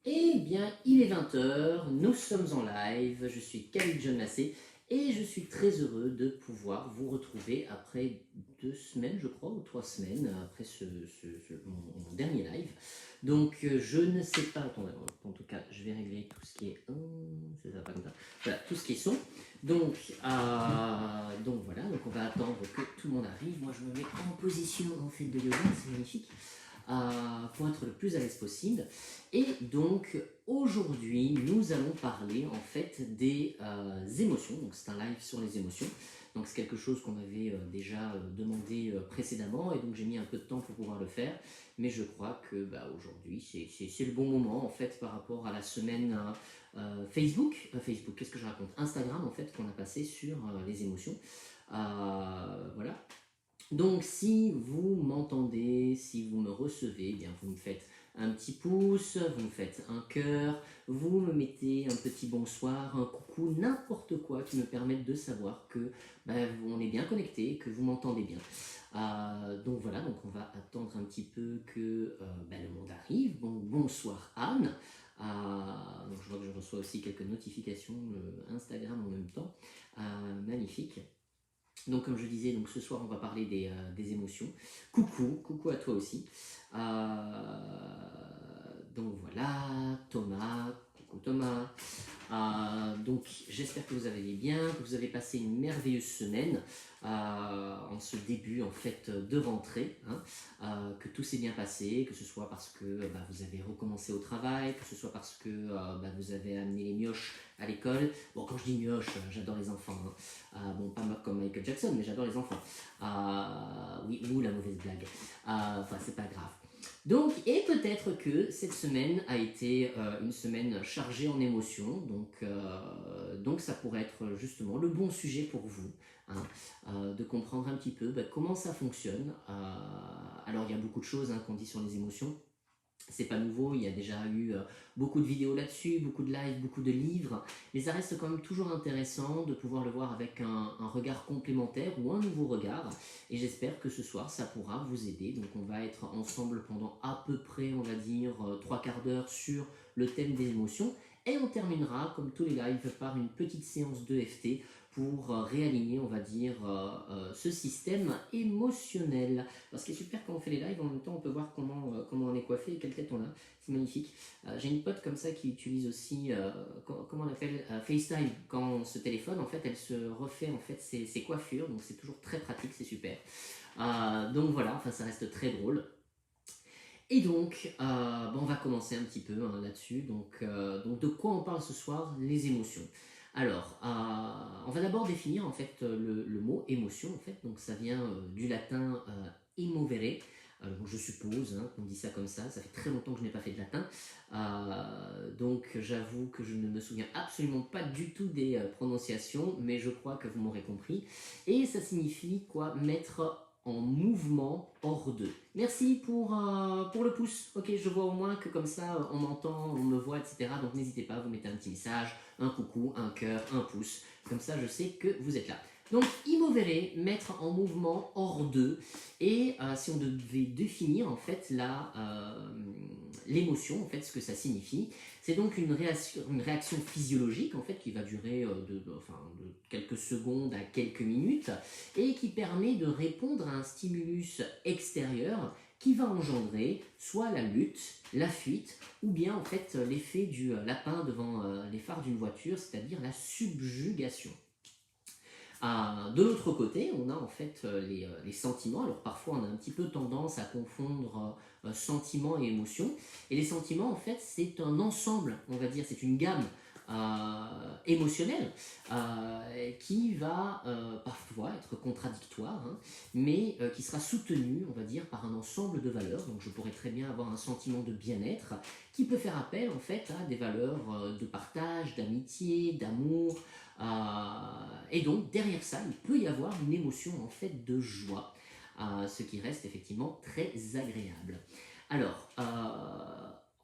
Eh bien, il est 20 h, nous sommes en live, je suis Khalid John Massé et je suis très heureux de pouvoir vous retrouver après 2 semaines, je crois, ou 3 semaines, après mon dernier live. Donc, je ne sais pas, attendez, en tout cas, je vais régler tout ce qui est... ça va pas comme ça. Voilà, tout ce qui est son. Donc voilà, donc on va attendre que tout le monde arrive. Moi, je me mets en position en fait de yoga, c'est magnifique. Pour être le plus à l'aise possible. Et donc aujourd'hui, nous allons parler en fait des émotions. Donc c'est un live sur les émotions. Donc c'est quelque chose qu'on m'avait déjà demandé précédemment et donc j'ai mis un peu de temps pour pouvoir le faire. Mais je crois que aujourd'hui c'est le bon moment en fait par rapport à la semaine Facebook, qu'est-ce que je raconte, Instagram en fait qu'on a passé sur les émotions. Voilà. Donc si vous m'entendez, si vous me recevez, eh bien vous me faites un petit pouce, vous me faites un cœur, vous me mettez un petit bonsoir, un coucou, n'importe quoi qui me permette de savoir que on est bien connecté, que vous m'entendez bien. Donc voilà, donc on va attendre un petit peu que le monde arrive. Bonsoir Anne. Donc je vois que je reçois aussi quelques notifications Instagram en même temps. Magnifique. Donc comme je disais, donc ce soir on va parler des émotions. Coucou à toi aussi. Donc voilà, coucou Thomas. Donc j'espère que vous allez bien, que vous avez passé une merveilleuse semaine en ce début en fait de rentrée, que tout s'est bien passé, que ce soit parce que vous avez recommencé au travail, que ce soit parce que vous avez amené les mioches à l'école. Bon, quand je dis mioches, j'adore les enfants, bon, pas comme Michael Jackson, mais j'adore les enfants. Oui, ou la mauvaise blague, enfin c'est pas grave. Donc, et peut-être que cette semaine a été une semaine chargée en émotions, donc ça pourrait être justement le bon sujet pour vous, de comprendre un petit peu comment ça fonctionne. Alors, il y a beaucoup de choses qu'on dit sur les émotions. C'est pas nouveau, il y a déjà eu beaucoup de vidéos là-dessus, beaucoup de lives, beaucoup de livres, mais ça reste quand même toujours intéressant de pouvoir le voir avec un regard complémentaire ou un nouveau regard, et j'espère que ce soir ça pourra vous aider. Donc on va être ensemble pendant à peu près, on va dire, 3/4 d'heure sur le thème des émotions, et on terminera, comme tous les lives, par une petite séance d'EFT pour réaligner, on va dire, ce système émotionnel. Alors, ce qui est super quand on fait les lives, en même temps, on peut voir comment on est coiffé et quelle tête on a. C'est magnifique. J'ai une pote comme ça qui utilise aussi, comment on appelle, FaceTime. Quand on se téléphone, en fait, elle se refait en fait ses coiffures. Donc, c'est toujours très pratique, c'est super. Donc, voilà, enfin, ça reste très drôle. Et donc, on va commencer un petit peu là-dessus. Donc, de quoi on parle ce soir? Les émotions. Alors, on va d'abord définir en fait le mot émotion. En fait, donc ça vient du latin emovere. Donc je suppose qu'on dit ça comme ça. Ça fait très longtemps que je n'ai pas fait de latin, donc j'avoue que je ne me souviens absolument pas du tout des prononciations, mais je crois que vous m'aurez compris. Et ça signifie quoi? Mettre en mouvement hors d'eux. Merci pour le pouce. Ok, je vois au moins que comme ça on m'entend, on me voit, etc. Donc n'hésitez pas, vous mettez un petit message, un coucou, un cœur, un pouce. Comme ça je sais que vous êtes là. Donc immovere, mettre en mouvement hors d'eux. Et si on devait définir en fait l'émotion, en fait ce que ça signifie, c'est donc une réaction physiologique en fait qui va durer de quelques secondes à quelques minutes et qui permet de répondre à un stimulus extérieur qui va engendrer soit la lutte, la fuite, ou bien en fait l'effet du lapin devant les phares d'une voiture, c'est-à-dire la subjugation. De l'autre côté, on a en fait les sentiments. Alors parfois, on a un petit peu tendance à confondre sentiments et émotions. Et les sentiments, en fait, c'est un ensemble, on va dire, c'est une gamme émotionnelle qui va parfois être contradictoire, mais qui sera soutenue, on va dire, par un ensemble de valeurs. Donc je pourrais très bien avoir un sentiment de bien-être qui peut faire appel, en fait, à des valeurs de partage, d'amitié, d'amour. Et donc derrière ça, il peut y avoir une émotion en fait de joie, ce qui reste effectivement très agréable. Alors,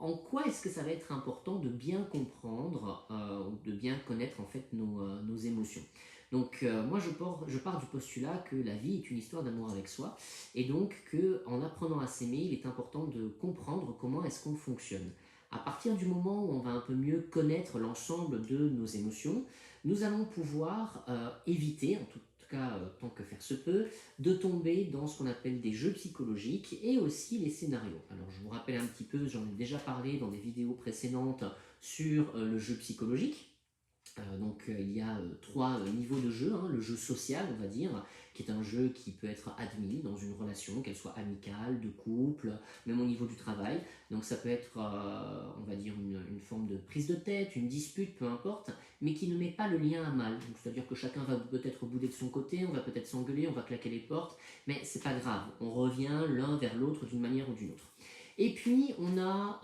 en quoi est-ce que ça va être important de bien comprendre ou de bien connaître en fait nos émotions? Donc moi je pars du postulat que la vie est une histoire d'amour avec soi, et donc qu'en apprenant à s'aimer, il est important de comprendre comment est-ce qu'on fonctionne. À partir du moment où on va un peu mieux connaître l'ensemble de nos émotions, nous allons pouvoir éviter, en tout cas tant que faire se peut, de tomber dans ce qu'on appelle des jeux psychologiques et aussi les scénarios. Alors je vous rappelle un petit peu, j'en ai déjà parlé dans des vidéos précédentes sur le jeu psychologique. Il y a trois niveaux de jeu, hein. Le jeu social, on va dire, qui est un jeu qui peut être admis dans une relation, qu'elle soit amicale, de couple, même au niveau du travail. Donc ça peut être, on va dire, une forme de prise de tête, une dispute, peu importe, mais qui ne met pas le lien à mal. C'est-à-dire que chacun va peut-être bouder de son côté, on va peut-être s'engueuler, on va claquer les portes, mais c'est pas grave, on revient l'un vers l'autre d'une manière ou d'une autre. Et puis on a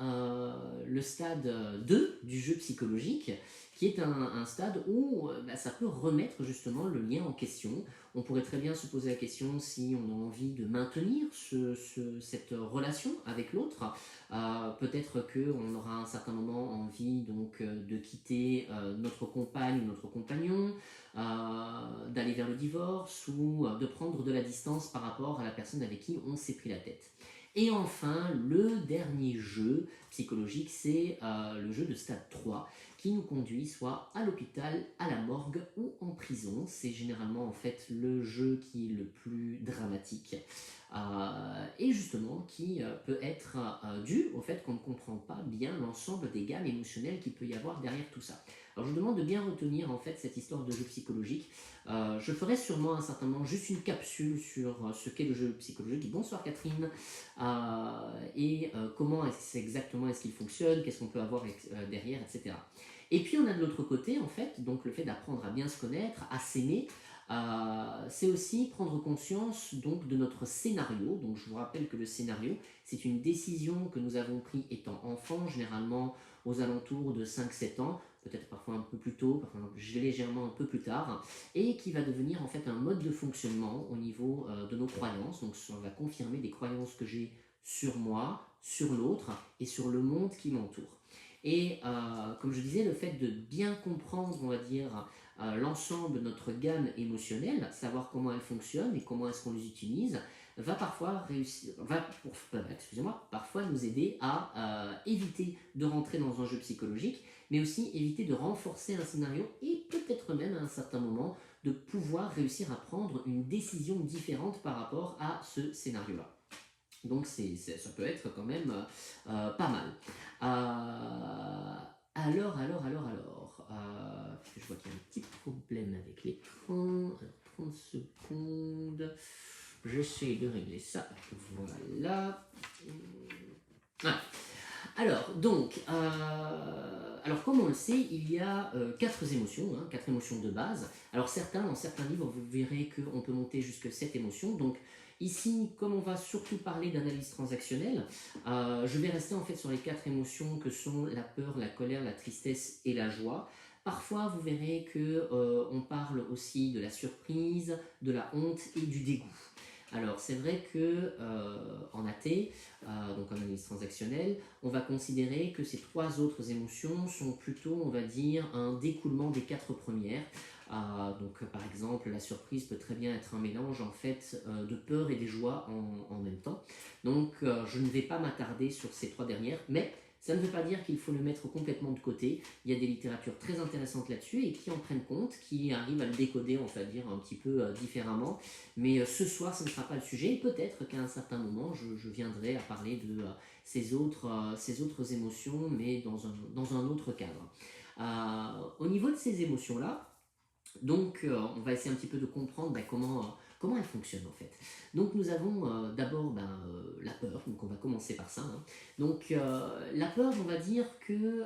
le stade 2 du jeu psychologique, qui est un stade où ça peut remettre justement le lien en question. On pourrait très bien se poser la question si on a envie de maintenir cette relation avec l'autre. Peut-être qu'on aura à un certain moment envie donc, de quitter notre compagne ou notre compagnon, d'aller vers le divorce ou de prendre de la distance par rapport à la personne avec qui on s'est pris la tête. Et enfin, le dernier jeu psychologique, c'est le jeu de stade 3, qui nous conduit soit à l'hôpital, à la morgue ou en prison. C'est généralement en fait le jeu qui est le plus dramatique et justement qui peut être dû au fait qu'on ne comprend pas bien l'ensemble des gammes émotionnelles qu'il peut y avoir derrière tout ça. Alors je vous demande de bien retenir en fait cette histoire de jeu psychologique. Je ferai sûrement un certain moment juste une capsule sur ce qu'est le jeu psychologique. Bonsoir Catherine. Comment exactement est-ce qu'il fonctionne, qu'est-ce qu'on peut avoir derrière, etc. Et puis on a de l'autre côté en fait, donc le fait d'apprendre à bien se connaître, à s'aimer, c'est aussi prendre conscience donc de notre scénario. Donc je vous rappelle que le scénario, c'est une décision que nous avons prise étant enfant, généralement aux alentours de 5-7 ans, peut-être parfois un peu plus tôt, parfois légèrement un peu plus tard, et qui va devenir en fait un mode de fonctionnement au niveau de nos croyances. Donc ça va confirmer des croyances que j'ai sur moi, sur l'autre et sur le monde qui m'entoure. Et comme je disais, le fait de bien comprendre, on va dire, l'ensemble de notre gamme émotionnelle, savoir comment elle fonctionne et comment est-ce qu'on les utilise, va parfois parfois nous aider à éviter de rentrer dans un jeu psychologique, mais aussi éviter de renforcer un scénario et peut-être même à un certain moment de pouvoir réussir à prendre une décision différente par rapport à ce scénario-là. Donc ça peut être quand même pas mal. Alors, je vois qu'il y a un petit problème avec l'écran. 30 secondes. J'essaie de régler ça. Voilà. Alors, donc, comme on le sait, il y a 4 émotions, 4 émotions de base. Alors dans certains livres, vous verrez qu'on peut monter jusqu'à 7 émotions. Donc, ici, comme on va surtout parler d'analyse transactionnelle, je vais rester en fait sur les 4 émotions que sont la peur, la colère, la tristesse et la joie. Parfois, vous verrez qu'on parle aussi de la surprise, de la honte et du dégoût. Alors, c'est vrai que en AT, donc en analyse transactionnelle, on va considérer que ces 3 autres émotions sont plutôt, on va dire, un découlement des 4 premières. Par exemple, la surprise peut très bien être un mélange en fait de peur et de joie en même temps. Donc, je ne vais pas m'attarder sur ces 3 dernières, mais ça ne veut pas dire qu'il faut le mettre complètement de côté. Il y a des littératures très intéressantes là-dessus et qui en prennent compte, qui arrivent à le décoder, on va dire, un petit peu différemment. Mais ce soir, ce ne sera pas le sujet. Peut-être qu'à un certain moment, je viendrai à parler de ces autres émotions, mais dans un autre cadre. Au niveau de ces émotions-là, donc on va essayer un petit peu de comprendre comment elle fonctionne en fait. Donc nous avons d'abord la peur, donc on va commencer par ça. Donc la peur, on va dire que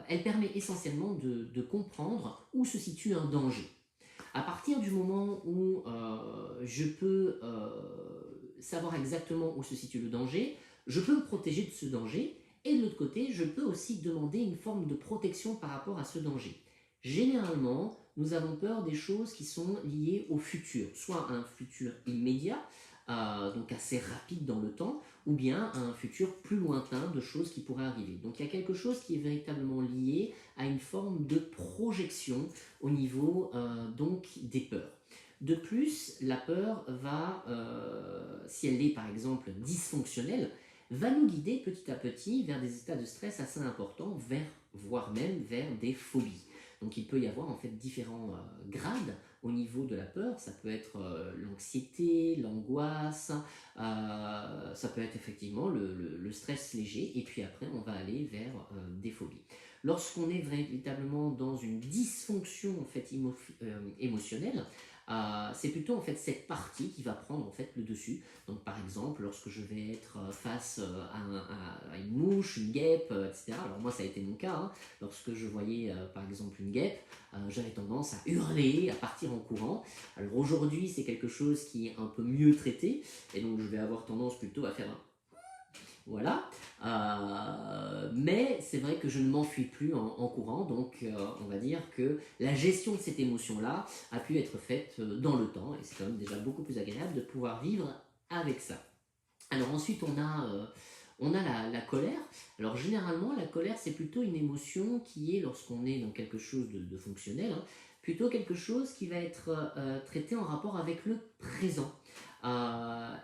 elle permet essentiellement de comprendre où se situe un danger. À partir du moment où je peux savoir exactement où se situe le danger, je peux me protéger de ce danger, et de l'autre côté, je peux aussi demander une forme de protection par rapport à ce danger. Généralement, nous avons peur des choses qui sont liées au futur, soit un futur immédiat, donc assez rapide dans le temps, ou bien à un futur plus lointain de choses qui pourraient arriver. Donc il y a quelque chose qui est véritablement lié à une forme de projection au niveau donc des peurs. De plus, la peur va, si elle est par exemple dysfonctionnelle, va nous guider petit à petit vers des états de stress assez importants, voire même vers des phobies. Donc il peut y avoir en fait différents grades au niveau de la peur. Ça peut être l'anxiété, l'angoisse, ça peut être effectivement le stress léger, et puis après on va aller vers des phobies. Lorsqu'on est véritablement dans une dysfonction en fait, émotionnelle, c'est plutôt en fait cette partie qui va prendre en fait le dessus. Donc par exemple, lorsque je vais être face à une mouche, une guêpe, etc. Alors moi ça a été mon cas, hein. Lorsque je voyais par exemple une guêpe, j'avais tendance à hurler, à partir en courant. Alors aujourd'hui c'est quelque chose qui est un peu mieux traité, et donc je vais avoir tendance plutôt à faire un voilà. Mais c'est vrai que je ne m'enfuis plus en courant, donc on va dire que la gestion de cette émotion-là a pu être faite dans le temps, et c'est quand même déjà beaucoup plus agréable de pouvoir vivre avec ça. Alors ensuite on a la colère. Alors généralement la colère c'est plutôt une émotion qui est, lorsqu'on est dans quelque chose de fonctionnel, hein, plutôt quelque chose qui va être traité en rapport avec le présent.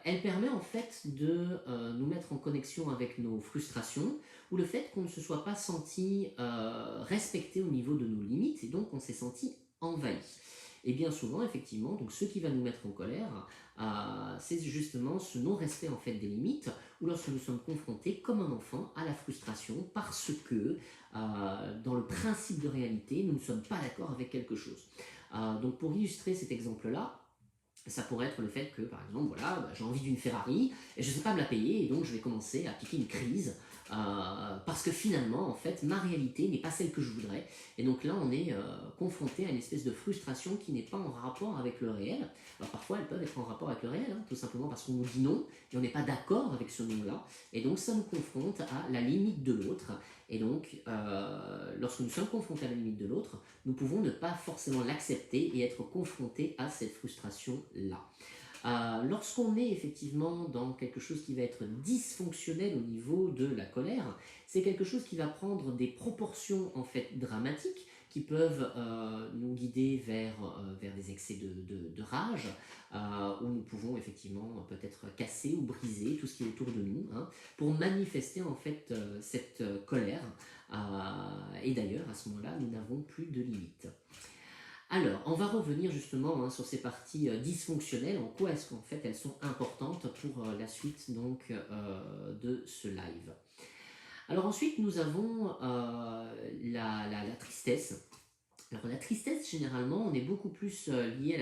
Elle permet en fait de nous mettre en connexion avec nos frustrations, ou le fait qu'on ne se soit pas senti respecté au niveau de nos limites, et donc on s'est senti envahi. Et bien souvent, effectivement, donc ce qui va nous mettre en colère, c'est justement ce non-respect en fait des limites, ou lorsque nous sommes confrontés comme un enfant à la frustration parce que dans le principe de réalité, nous ne sommes pas d'accord avec quelque chose. Donc pour illustrer cet exemple-là, ça pourrait être le fait que, par exemple, voilà, j'ai envie d'une Ferrari et je ne sais pas me la payer, et donc je vais commencer à piquer une crise parce que finalement, en fait, ma réalité n'est pas celle que je voudrais. Et donc là, on est confronté à une espèce de frustration qui n'est pas en rapport avec le réel. Alors parfois, elles peuvent être en rapport avec le réel, hein, tout simplement parce qu'on nous dit non et on n'est pas d'accord avec ce non-là. Et donc ça nous confronte à la limite de l'autre. Et donc, lorsque nous sommes confrontés à la limite de l'autre, nous pouvons ne pas forcément l'accepter et être confrontés à cette frustration-là. Lorsqu'on est effectivement dans quelque chose qui va être dysfonctionnel au niveau de la colère, c'est quelque chose qui va prendre des proportions en fait dramatiques, qui peuvent nous guider vers des excès de rage, où nous pouvons effectivement peut-être casser ou briser tout ce qui est autour de nous, hein, pour manifester en fait cette colère. Et d'ailleurs, à ce moment-là, nous n'avons plus de limites. Alors, on va revenir justement hein, sur ces parties dysfonctionnelles, en quoi est-ce qu'en fait elles sont importantes pour la suite donc, de ce live. Alors ensuite, nous avons la tristesse. Alors la tristesse, généralement, on est beaucoup plus lié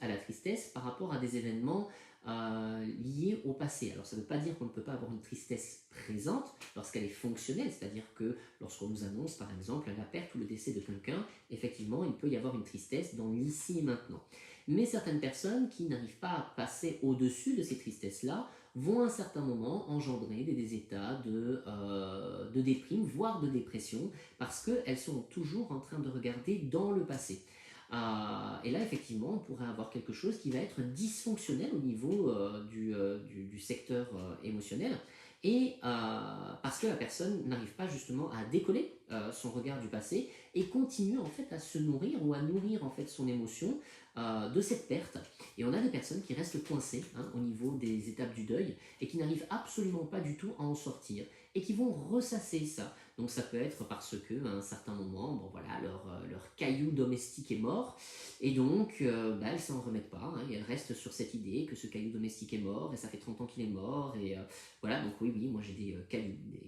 à la tristesse par rapport à des événements liés au passé. Alors ça ne veut pas dire qu'on ne peut pas avoir une tristesse présente lorsqu'elle est fonctionnelle, c'est-à-dire que lorsqu'on nous annonce par exemple la perte ou le décès de quelqu'un, effectivement il peut y avoir une tristesse dans l'ici et maintenant. Mais certaines personnes qui n'arrivent pas à passer au-dessus de ces tristesses-là vont à un certain moment engendrer des états de déprime, voire de dépression, parce qu'elles sont toujours en train de regarder dans le passé. Et là, effectivement, on pourrait avoir quelque chose qui va être dysfonctionnel au niveau du secteur émotionnel, et parce que la personne n'arrive pas justement à décoller son regard du passé et continue en fait à se nourrir ou à nourrir en fait son émotion de cette perte. Et on a des personnes qui restent coincées hein, au niveau des étapes du deuil et qui n'arrivent absolument pas du tout à en sortir et qui vont ressasser ça. Donc ça peut être parce que à un certain moment, bon voilà, leur caillou domestique est mort, et donc elles ne s'en remettent pas, hein, et elles restent sur cette idée que ce caillou domestique est mort, et ça fait 30 ans qu'il est mort, et voilà, donc oui, moi j'ai des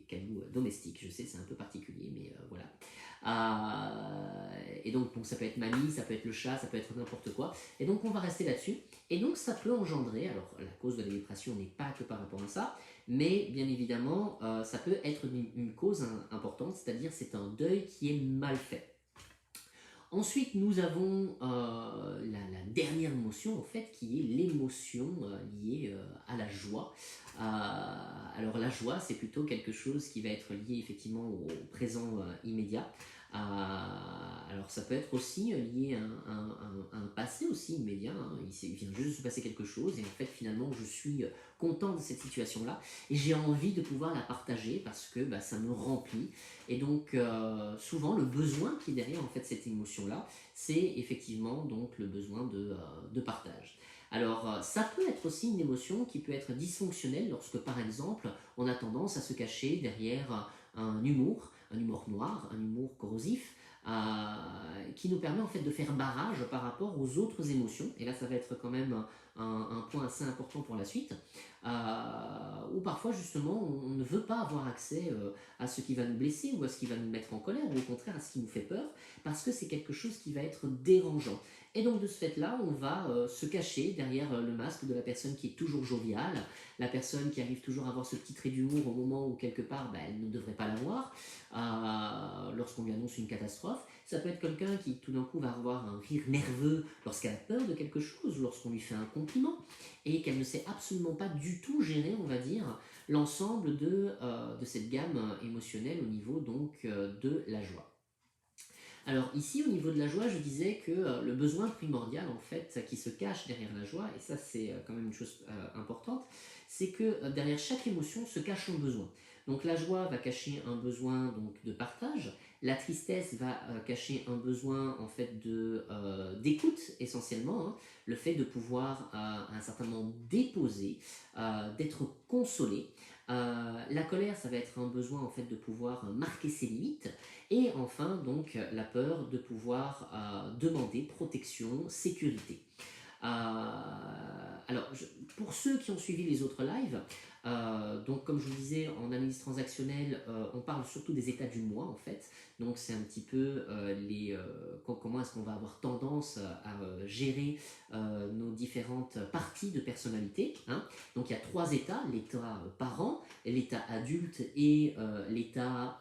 cailloux domestiques, je sais, c'est un peu particulier, mais voilà. Et donc ça peut être mamie, ça peut être le chat, ça peut être n'importe quoi, et donc on va rester là-dessus, et donc ça peut engendrer, alors la cause de la dépression n'est pas que par rapport à ça, mais bien évidemment, ça peut être une cause importante, c'est-à-dire c'est un deuil qui est mal fait. Ensuite, nous avons la dernière émotion, en fait, qui est l'émotion liée à la joie. Alors la joie, c'est plutôt quelque chose qui va être lié effectivement au présent immédiat. Alors ça peut être aussi lié à un passé aussi immédiat, hein. Il vient juste de se passer quelque chose et en fait finalement je suis content de cette situation-là et j'ai envie de pouvoir la partager parce que bah, ça me remplit. Et donc souvent le besoin qui est derrière en fait cette émotion-là, c'est effectivement donc le besoin de partage. Alors ça peut être aussi une émotion qui peut être dysfonctionnelle lorsque par exemple on a tendance à se cacher derrière un humour noir, un humour corrosif, qui nous permet en fait de faire barrage par rapport aux autres émotions. Et là, ça va être quand même un point assez important pour la suite, où parfois justement on ne veut pas avoir accès à ce qui va nous blesser ou à ce qui va nous mettre en colère, ou au contraire à ce qui nous fait peur, parce que c'est quelque chose qui va être dérangeant. Et donc de ce fait-là, on va se cacher derrière le masque de la personne qui est toujours joviale, la personne qui arrive toujours à avoir ce petit trait d'humour au moment où quelque part bah, elle ne devrait pas l'avoir, lorsqu'on lui annonce une catastrophe. Ça peut être quelqu'un qui tout d'un coup va avoir un rire nerveux lorsqu'elle a peur de quelque chose, ou lorsqu'on lui fait un compliment, et qu'elle ne sait absolument pas du tout gérer, on va dire, l'ensemble de cette gamme émotionnelle au niveau donc de la joie. Alors ici, au niveau de la joie, je disais que le besoin primordial, en fait, qui se cache derrière la joie, et ça c'est quand même une chose importante, c'est que derrière chaque émotion se cache un besoin. Donc la joie va cacher un besoin donc, de partage, la tristesse va cacher un besoin en fait d'écoute essentiellement, hein, le fait de pouvoir à un certain moment déposer, d'être consolé. La colère, ça va être un besoin en fait de pouvoir marquer ses limites. Et enfin, donc, la peur de pouvoir demander protection, sécurité. Alors, pour ceux qui ont suivi les autres lives, donc comme je vous disais, en analyse transactionnelle, on parle surtout des états du moi en fait. Donc c'est un petit peu comment est-ce qu'on va avoir tendance à gérer nos différentes parties de personnalité, hein. Donc il y a 3 états, l'état parent, l'état adulte et l'état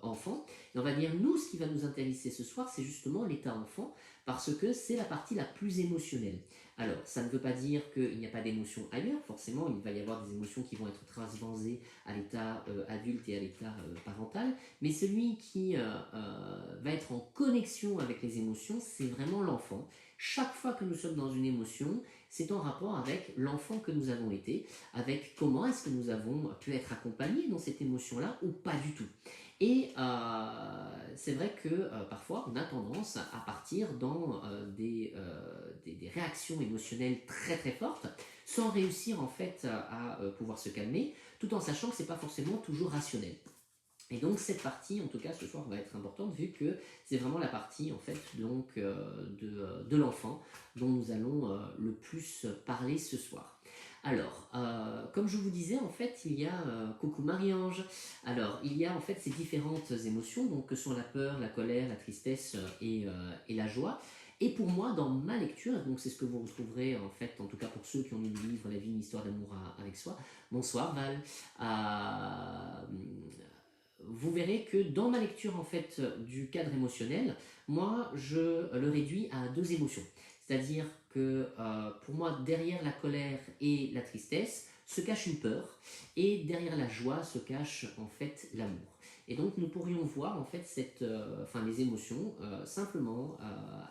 enfant. Et on va dire, nous, ce qui va nous intéresser ce soir, c'est justement l'état enfant, parce que c'est la partie la plus émotionnelle. Alors, ça ne veut pas dire qu'il n'y a pas d'émotions ailleurs, forcément, il va y avoir des émotions qui vont être transvasées à l'état adulte et à l'état parental, mais celui qui va être en connexion avec les émotions, c'est vraiment l'enfant. Chaque fois que nous sommes dans une émotion, c'est en rapport avec l'enfant que nous avons été, avec comment est-ce que nous avons pu être accompagnés dans cette émotion-là ou pas du tout. Et c'est vrai que parfois on a tendance à partir dans des réactions émotionnelles très très fortes sans réussir en fait à pouvoir se calmer, tout en sachant que c'est pas forcément toujours rationnel. Et donc cette partie, en tout cas ce soir, va être importante vu que c'est vraiment la partie en fait donc de l'enfant dont nous allons le plus parler ce soir. Alors, comme je vous disais, en fait, il y a coucou Marie-Ange. Alors, il y a en fait ces différentes émotions, donc que sont la peur, la colère, la tristesse et la joie. Et pour moi, dans ma lecture, donc c'est ce que vous retrouverez en fait, en tout cas pour ceux qui ont lu le livre La vie, une histoire d'amour avec soi. Bonsoir Val. Vous verrez que dans ma lecture en fait du cadre émotionnel, moi je le réduis à 2 émotions. C'est-à-dire que pour moi, derrière la colère et la tristesse se cache une peur, et derrière la joie se cache en fait l'amour. Et donc nous pourrions voir en fait les émotions simplement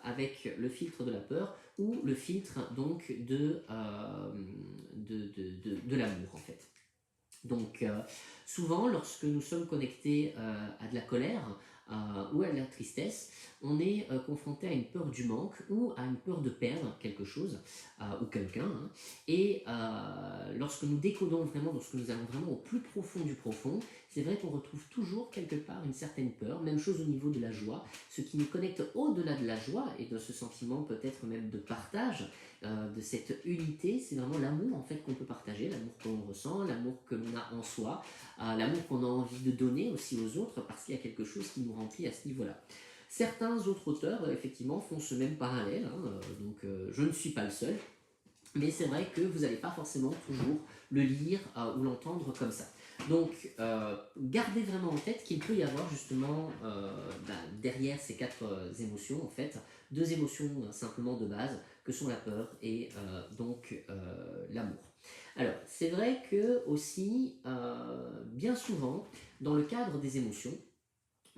avec le filtre de la peur ou le filtre donc de l'amour en fait. Donc souvent lorsque nous sommes connectés à de la colère ou à de la tristesse, on est confronté à une peur du manque ou à une peur de perdre quelque chose ou quelqu'un, hein. Et lorsque nous décodons vraiment, lorsque nous allons vraiment au plus profond du profond, c'est vrai qu'on retrouve toujours quelque part une certaine peur. Même chose au niveau de la joie. Ce qui nous connecte au-delà de la joie et de ce sentiment peut-être même de partage, de cette unité, c'est vraiment l'amour en fait qu'on peut partager, l'amour que l'on ressent, l'amour que l'on a en soi, l'amour qu'on a envie de donner aussi aux autres parce qu'il y a quelque chose qui nous remplit à ce niveau-là. Certains autres auteurs, effectivement, font ce même parallèle, hein, donc je ne suis pas le seul, mais c'est vrai que vous n'allez pas forcément toujours le lire ou l'entendre comme ça. Donc, gardez vraiment en tête qu'il peut y avoir justement derrière ces 4 émotions, en fait, 2 émotions simplement de base, que sont la peur et l'amour. Alors, c'est vrai que aussi, bien souvent, dans le cadre des émotions,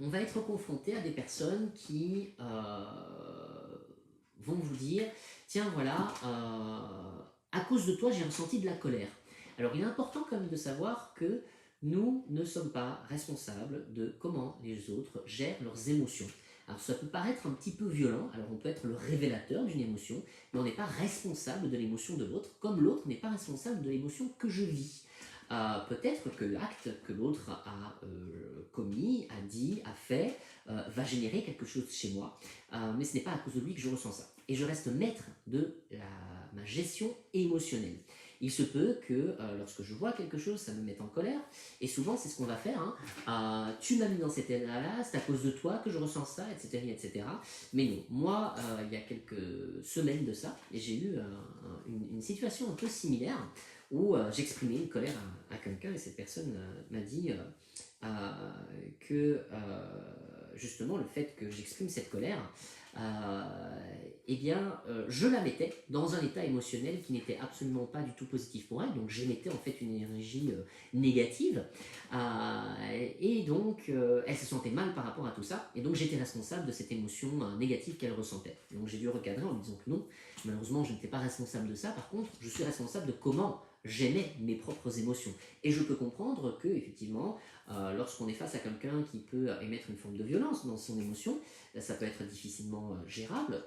on va être confronté à des personnes qui vont vous dire, tiens voilà, à cause de toi j'ai ressenti de la colère. Alors il est important quand même de savoir que nous ne sommes pas responsables de comment les autres gèrent leurs émotions. Alors ça peut paraître un petit peu violent, alors on peut être le révélateur d'une émotion, mais on n'est pas responsable de l'émotion de l'autre, comme l'autre n'est pas responsable de l'émotion que je vis. Peut-être que l'acte que l'autre a commis, a dit, a fait, va générer quelque chose chez moi, mais ce n'est pas à cause de lui que je ressens ça. Et je reste maître de ma gestion émotionnelle. Il se peut que lorsque je vois quelque chose, ça me mette en colère, et souvent c'est ce qu'on va faire, hein. Tu m'as mis dans cet état-là, c'est à cause de toi que je ressens ça, etc. etc. Mais non, moi, il y a quelques semaines de ça, j'ai eu une situation un peu similaire, où j'exprimais une colère à quelqu'un, et cette personne m'a dit que justement le fait que j'exprime cette colère, eh bien, je la mettais dans un état émotionnel qui n'était absolument pas du tout positif pour elle, donc j'émettais en fait une énergie négative, et donc elle se sentait mal par rapport à tout ça, et donc j'étais responsable de cette émotion négative qu'elle ressentait. Donc j'ai dû recadrer en lui disant que non, malheureusement je n'étais pas responsable de ça, par contre je suis responsable de comment j'aimais mes propres émotions. Et je peux comprendre que, effectivement, lorsqu'on est face à quelqu'un qui peut émettre une forme de violence dans son émotion, ça peut être difficilement gérable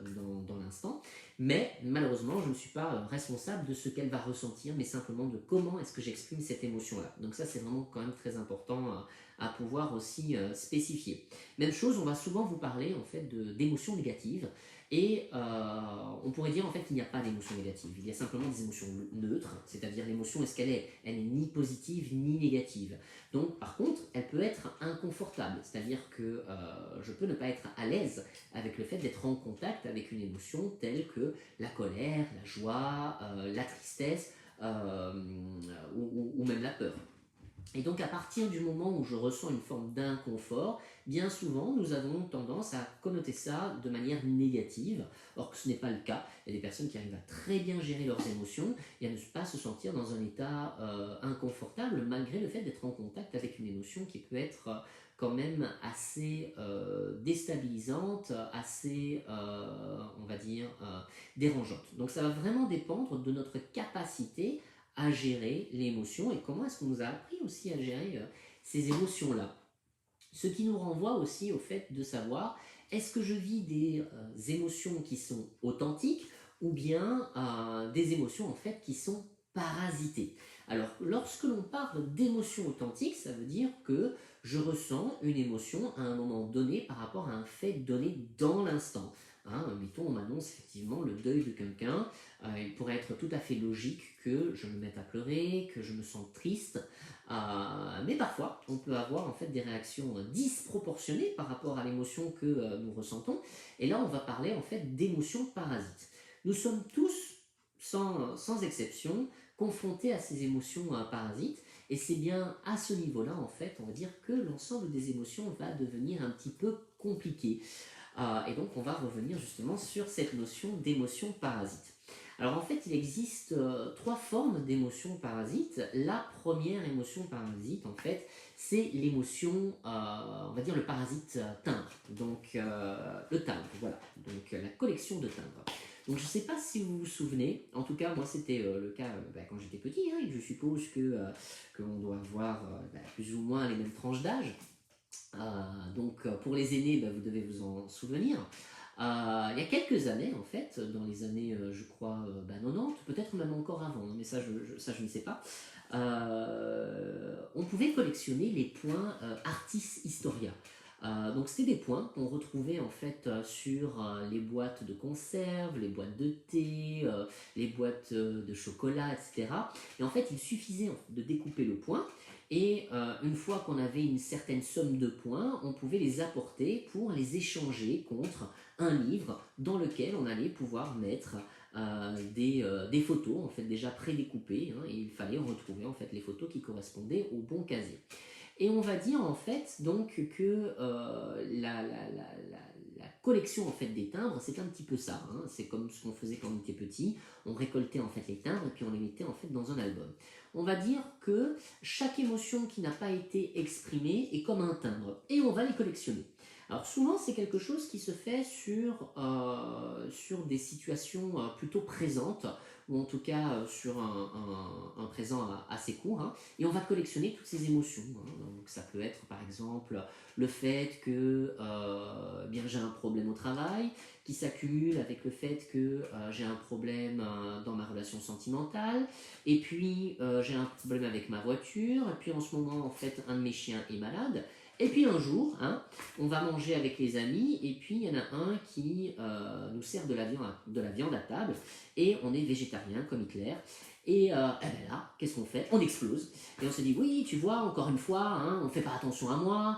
dans l'instant, mais malheureusement, je ne suis pas responsable de ce qu'elle va ressentir, mais simplement de comment est-ce que j'exprime cette émotion-là. Donc ça, c'est vraiment quand même très important à pouvoir aussi spécifier. Même chose, on va souvent vous parler en fait d'émotions négatives, et on pourrait dire en fait qu'il n'y a pas d'émotion négative, il y a simplement des émotions neutres, c'est-à-dire l'émotion, est-ce qu'elle est, elle n'est ni positive ni négative. Donc par contre, elle peut être inconfortable, c'est-à-dire que je peux ne pas être à l'aise avec le fait d'être en contact avec une émotion telle que la colère, la joie, la tristesse, ou même la peur. Et donc à partir du moment où je ressens une forme d'inconfort, bien souvent nous avons tendance à connoter ça de manière négative, or que ce n'est pas le cas. Il y a des personnes qui arrivent à très bien gérer leurs émotions et à ne pas se sentir dans un état inconfortable malgré le fait d'être en contact avec une émotion qui peut être quand même assez déstabilisante, assez, on va dire, dérangeante. Donc ça va vraiment dépendre de notre capacité à gérer l'émotion et comment est-ce qu'on nous a appris aussi à gérer ces émotions-là. Ce qui nous renvoie aussi au fait de savoir, est-ce que je vis des émotions qui sont authentiques ou bien des émotions en fait qui sont parasitées. Alors lorsque l'on parle d'émotions authentiques, ça veut dire que je ressens une émotion à un moment donné par rapport à un fait donné dans l'instant. Mettons, on m'annonce effectivement le deuil de quelqu'un, il pourrait être tout à fait logique que je me mette à pleurer, que je me sente triste, mais parfois on peut avoir en fait des réactions disproportionnées par rapport à l'émotion que nous ressentons, et là on va parler en fait d'émotions parasites. Nous sommes tous, sans exception, confrontés à ces émotions parasites, et c'est bien à ce niveau-là en fait, on va dire que l'ensemble des émotions va devenir un petit peu compliqué. Et donc on va revenir justement sur cette notion d'émotion parasite. Alors en fait il existe trois formes d'émotions parasites. La première émotion parasite en fait c'est l'émotion, on va dire le parasite timbre, donc le timbre, voilà, donc la collection de timbres. Donc je ne sais pas si vous vous souvenez, en tout cas moi c'était le cas quand j'étais petit, et je suppose que l'on doit avoir plus ou moins les mêmes tranches d'âge. Donc pour les aînés, vous devez vous en souvenir. Il y a quelques années, en fait, dans les années, je crois, 90, peut-être même encore avant, mais ça je ne sais pas, on pouvait collectionner les points Artis Historia. Donc c'était des points qu'on retrouvait en fait sur les boîtes de conserve, les boîtes de thé, les boîtes de chocolat, etc. Et en fait il suffisait de découper le point, et une fois qu'on avait une certaine somme de points, on pouvait les apporter pour les échanger contre un livre dans lequel on allait pouvoir mettre des photos en fait déjà prédécoupées, et il fallait retrouver en fait les photos qui correspondaient au bon casier. Et on va dire en fait donc que la la collection en fait des timbres, c'est un petit peu ça, hein. C'est comme ce qu'on faisait quand on était petit, on récoltait en fait les timbres et puis on les mettait en fait dans un album. On va dire que chaque émotion qui n'a pas été exprimée est comme un timbre et on va les collectionner. Alors souvent c'est quelque chose qui se fait sur des situations plutôt présentes, ou en tout cas sur un présent assez court, hein, et on va collectionner toutes ces émotions, hein. Donc ça peut être par exemple le fait que bien j'ai un problème au travail, qui s'accumule avec le fait que j'ai un problème dans ma relation sentimentale, et puis j'ai un problème avec ma voiture, et puis en ce moment en fait un de mes chiens est malade, et puis un jour, hein, on va manger avec les amis, et puis il y en a un qui nous sert de la viande à table, et on est végétarien comme Hitler. Et eh ben là, qu'est-ce qu'on fait? On explose. Et on se dit, oui, tu vois, encore une fois, hein, on ne fait pas attention à moi,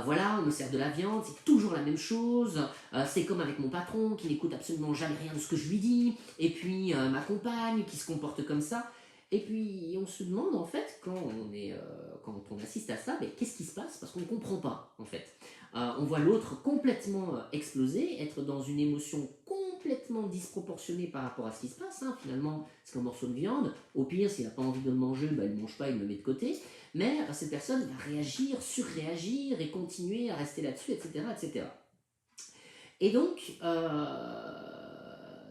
voilà, on me sert de la viande, c'est toujours la même chose, c'est comme avec mon patron qui n'écoute absolument jamais rien de ce que je lui dis, et puis ma compagne qui se comporte comme ça. Et puis on se demande en fait, quand on assiste à ça, mais qu'est-ce qui se passe? Parce qu'on ne comprend pas en fait. On voit l'autre complètement exploser, être dans une émotion complètement disproportionnée par rapport à ce qui se passe, hein. Finalement, c'est qu'un morceau de viande. Au pire, s'il n'a pas envie de le manger, bah, il ne le mange pas, il le met de côté. Mais cette personne va réagir, surréagir et continuer à rester là-dessus, etc., etc. Et donc,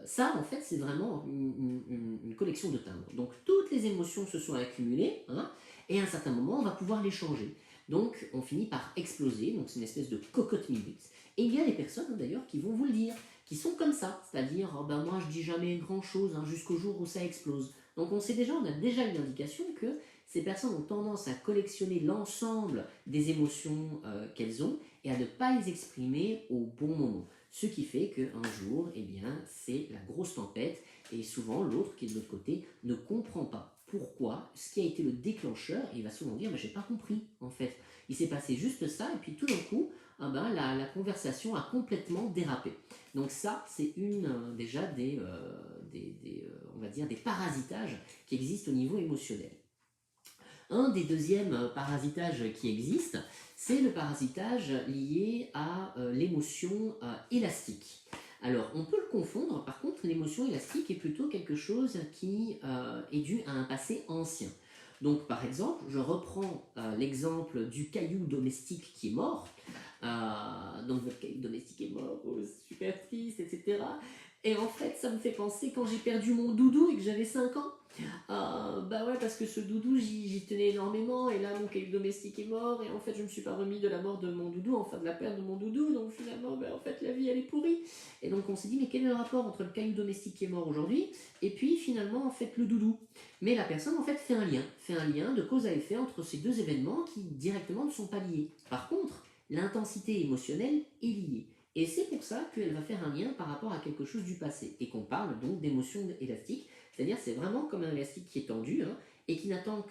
ça, en fait, c'est vraiment une collection de timbres. Donc, toutes les émotions se sont accumulées, hein, et à un certain moment, on va pouvoir les changer. Donc, on finit par exploser. Donc, c'est une espèce de cocotte minute. Et il y a des personnes, hein, d'ailleurs, qui vont vous le dire, qui sont comme ça. C'est-à-dire, oh, ben, moi, je dis jamais grand-chose, hein, jusqu'au jour où ça explose. Donc, on a déjà une indication que ces personnes ont tendance à collectionner l'ensemble des émotions qu'elles ont et à ne pas les exprimer au bon moment. Ce qui fait qu'un jour, eh bien, c'est la grosse tempête et souvent l'autre qui est de l'autre côté ne comprend pas pourquoi, ce qui a été le déclencheur, et il va souvent dire, mais j'ai pas compris en fait. Il s'est passé juste ça et puis tout d'un coup, ah ben, la conversation a complètement dérapé. Donc ça, c'est déjà on va dire des parasitages qui existent au niveau émotionnel. Un des deuxièmes parasitages qui existent, c'est le parasitage lié à l'émotion élastique. Alors, on peut le confondre, par contre, l'émotion élastique est plutôt quelque chose qui est dû à un passé ancien. Donc, par exemple, je reprends l'exemple du caillou domestique qui est mort. Donc, votre caillou domestique est mort, oh, super triste, etc. Et en fait, ça me fait penser quand j'ai perdu mon doudou et que j'avais 5 ans. Bah ouais, parce que ce doudou, j'y tenais énormément, et là, mon caillou domestique est mort, et en fait, je me suis pas remis de la mort de mon doudou, enfin de la perte de mon doudou, donc finalement, bah, en fait, la vie, elle est pourrie. Et donc, on s'est dit, mais quel est le rapport entre le caillou domestique qui est mort aujourd'hui, et puis finalement, en fait, le doudou? Mais la personne, en fait, fait un lien de cause à effet entre ces deux événements qui, directement, ne sont pas liés. Par contre, l'intensité émotionnelle est liée. Et c'est pour ça qu'elle va faire un lien par rapport à quelque chose du passé, et qu'on parle donc d'émotion élastique. C'est-à-dire c'est vraiment comme un élastique qui est tendu, hein, et qui n'attend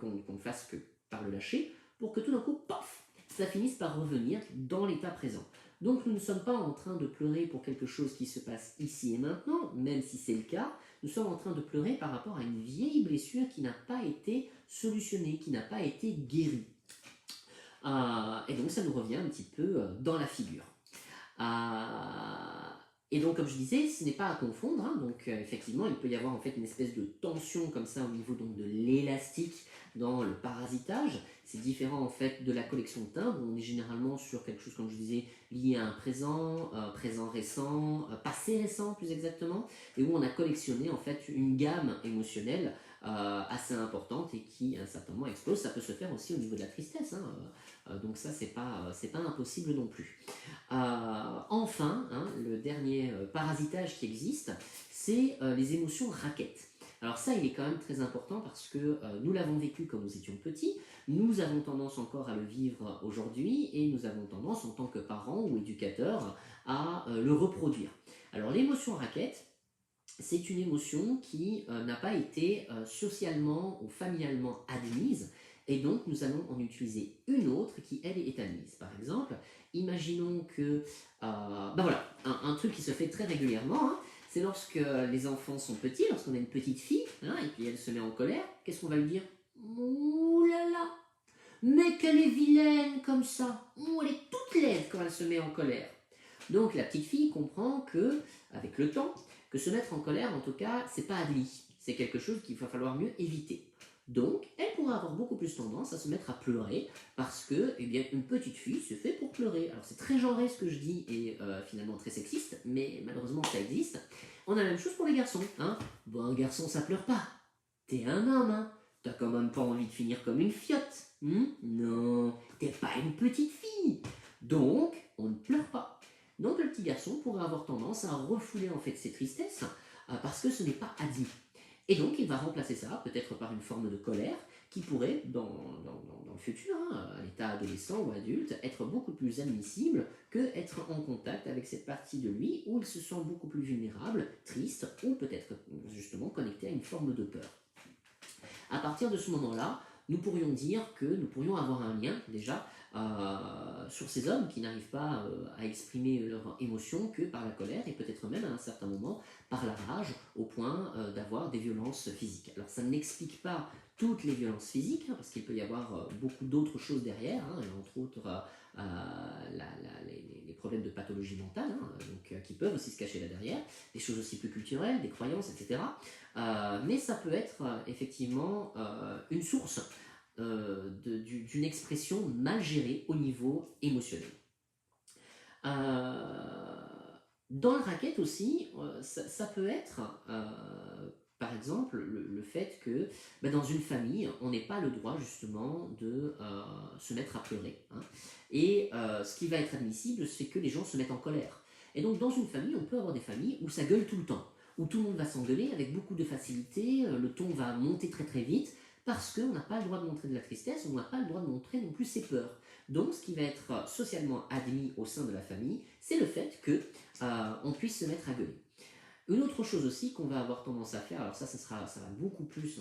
qu'on ne fasse que par le lâcher pour que tout d'un coup, paf, ça finisse par revenir dans l'état présent. Donc nous ne sommes pas en train de pleurer pour quelque chose qui se passe ici et maintenant, même si c'est le cas, nous sommes en train de pleurer par rapport à une vieille blessure qui n'a pas été solutionnée, qui n'a pas été guérie. Et donc ça nous revient un petit peu dans la figure. Et donc, comme je disais, ce n'est pas à confondre, hein. Donc effectivement, il peut y avoir en fait une espèce de tension comme ça au niveau donc de l'élastique dans le parasitage. C'est différent en fait de la collection de timbres, où on est généralement sur quelque chose, comme je disais, lié à un présent, présent récent, passé récent plus exactement, et où on a collectionné en fait une gamme émotionnelle assez importante et qui à un certain moment explose. Ça peut se faire aussi au niveau de la tristesse, hein. Donc ça, c'est pas impossible non plus. Enfin, hein, le dernier parasitage qui existe, c'est les émotions raquettes. Alors ça, il est quand même très important parce que nous l'avons vécu quand nous étions petits, nous avons tendance encore à le vivre aujourd'hui, et nous avons tendance en tant que parents ou éducateurs à le reproduire. Alors l'émotion raquette, c'est une émotion qui n'a pas été socialement ou familialement admise, et donc nous allons en utiliser une autre qui, elle, est admise. Par exemple, imaginons que, ben voilà, un truc qui se fait très régulièrement, hein, c'est lorsque les enfants sont petits, lorsqu'on a une petite fille, hein, et puis elle se met en colère, qu'est-ce qu'on va lui dire? Ouh là là, mais qu'elle est vilaine comme ça, ouh, elle est toute laide quand elle se met en colère. Donc la petite fille comprend que, avec le temps, que se mettre en colère, en tout cas, c'est pas admis. C'est quelque chose qu'il va falloir mieux éviter. Donc, elle pourra avoir beaucoup plus tendance à se mettre à pleurer parce que, eh bien, une petite fille se fait pour pleurer. Alors c'est très genré ce que je dis et finalement très sexiste, mais malheureusement ça existe. On a la même chose pour les garçons, hein. Bon, un garçon ça pleure pas. T'es un homme, hein. T'as quand même pas envie de finir comme une fiotte. Non, t'es pas une petite fille. Donc, on ne pleure pas. Donc le petit garçon pourrait avoir tendance à refouler en fait ses tristesses parce que ce n'est pas admis. Et donc il va remplacer ça peut-être par une forme de colère qui pourrait, dans le futur, hein, à l'état adolescent ou adulte, être beaucoup plus admissible que être en contact avec cette partie de lui où il se sent beaucoup plus vulnérable, triste ou peut-être justement connecté à une forme de peur. À partir de ce moment-là, nous pourrions dire que nous pourrions avoir un lien déjà sur ces hommes qui n'arrivent pas à exprimer leurs émotions que par la colère et peut-être même à un certain moment par la rage au point d'avoir des violences physiques. Alors ça n'explique pas toutes les violences physiques hein, parce qu'il peut y avoir beaucoup d'autres choses derrière, hein, entre autres les problèmes de pathologie mentale hein, donc, qui peuvent aussi se cacher là derrière, des choses aussi plus culturelles, des croyances, etc. Mais ça peut être effectivement une source d'une expression mal gérée au niveau émotionnel. Dans le racket aussi, ça peut être, par exemple, le fait que dans une famille, on n'ait pas le droit justement de se mettre à pleurer. Hein. Et ce qui va être admissible, c'est que les gens se mettent en colère. Et donc dans une famille, on peut avoir des familles où ça gueule tout le temps, où tout le monde va s'engueuler avec beaucoup de facilité, le ton va monter très très vite, parce qu'on n'a pas le droit de montrer de la tristesse, on n'a pas le droit de montrer non plus ses peurs. Donc, ce qui va être socialement admis au sein de la famille, c'est le fait qu'on puisse se mettre à gueuler. Une autre chose aussi qu'on va avoir tendance à faire, alors ça va beaucoup plus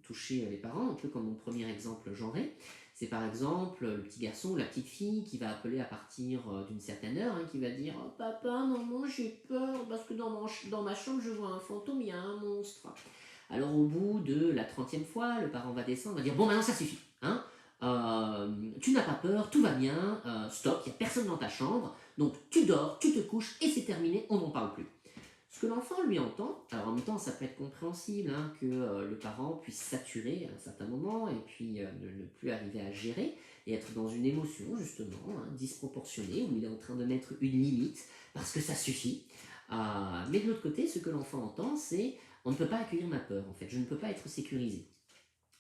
toucher les parents, un peu comme mon premier exemple genré, c'est par exemple le petit garçon ou la petite fille qui va appeler à partir d'une certaine heure, hein, qui va dire oh, « Papa, maman, j'ai peur parce que dans ma chambre je vois un fantôme, il y a un monstre. » Alors au bout de la 30e fois, le parent va descendre, va dire « Bon, maintenant ça suffit, hein tu n'as pas peur, tout va bien, stop, il n'y a personne dans ta chambre, donc tu dors, tu te couches et c'est terminé, on n'en parle plus. » Ce que l'enfant lui entend, alors en même temps ça peut être compréhensible hein, que le parent puisse saturer à un certain moment et puis ne plus arriver à gérer et être dans une émotion justement hein, disproportionnée où il est en train de mettre une limite parce que ça suffit. Mais de l'autre côté, ce que l'enfant entend, c'est on ne peut pas accueillir ma peur en fait, je ne peux pas être sécurisé.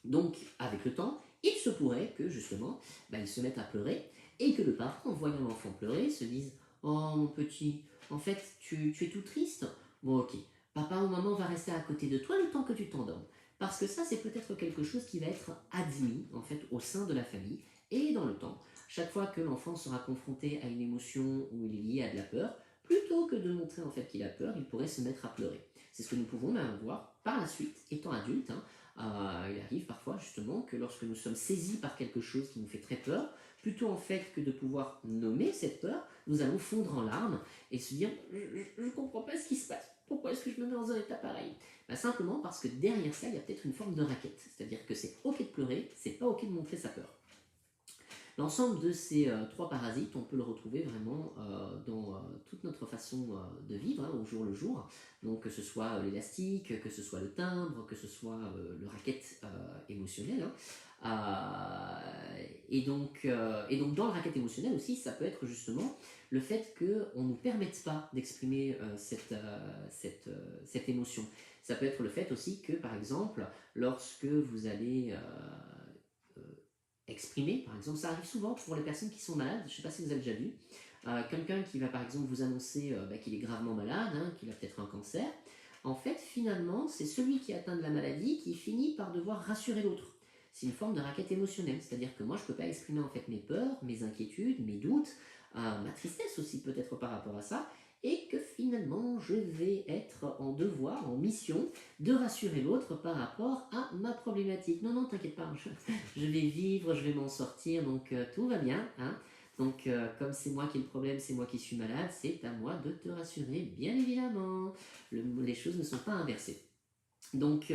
Donc avec le temps, il se pourrait que justement il se mette à pleurer et que le parent, en voyant l'enfant pleurer, se dise oh mon petit, en fait tu es tout triste. Bon ok, papa ou maman va rester à côté de toi le temps que tu t'endormes. Parce que ça, c'est peut-être quelque chose qui va être admis en fait au sein de la famille et dans le temps. Chaque fois que l'enfant sera confronté à une émotion où il est lié à de la peur, plutôt que de montrer en fait qu'il a peur, il pourrait se mettre à pleurer. C'est ce que nous pouvons même voir par la suite, étant adulte. Hein, il arrive parfois justement que lorsque nous sommes saisis par quelque chose qui nous fait très peur, plutôt en fait que de pouvoir nommer cette peur, nous allons fondre en larmes et se dire je ne comprends pas ce qui se passe. Pourquoi est-ce que je me mets dans un état pareil simplement parce que derrière ça, il y a peut-être une forme de raquette. C'est-à-dire que c'est ok de pleurer, c'est pas ok de montrer sa peur. L'ensemble de ces trois parasites, on peut le retrouver vraiment dans toute notre façon de vivre, hein, au jour le jour. Donc que ce soit l'élastique, que ce soit le timbre, que ce soit le racket émotionnel. Hein. Et donc dans le racket émotionnel aussi, ça peut être justement le fait qu'on ne nous permette pas d'exprimer cette émotion. Ça peut être le fait aussi que, par exemple, lorsque vous allez exprimer, par exemple, ça arrive souvent pour les personnes qui sont malades, je ne sais pas si vous avez déjà vu, quelqu'un qui va par exemple vous annoncer qu'il est gravement malade, hein, qu'il a peut-être un cancer, en fait finalement c'est celui qui est atteint de la maladie qui finit par devoir rassurer l'autre. C'est une forme de raquette émotionnelle, c'est-à-dire que moi je ne peux pas exprimer en fait mes peurs, mes inquiétudes, mes doutes, ma tristesse aussi peut-être par rapport à ça, et que finalement je vais être en devoir, en mission, de rassurer l'autre par rapport à ma problématique. Non, t'inquiète pas, je vais vivre, je vais m'en sortir, donc tout va bien. Hein. Donc comme c'est moi qui ai le problème, c'est moi qui suis malade, c'est à moi de te rassurer, bien évidemment. Les choses ne sont pas inversées. Donc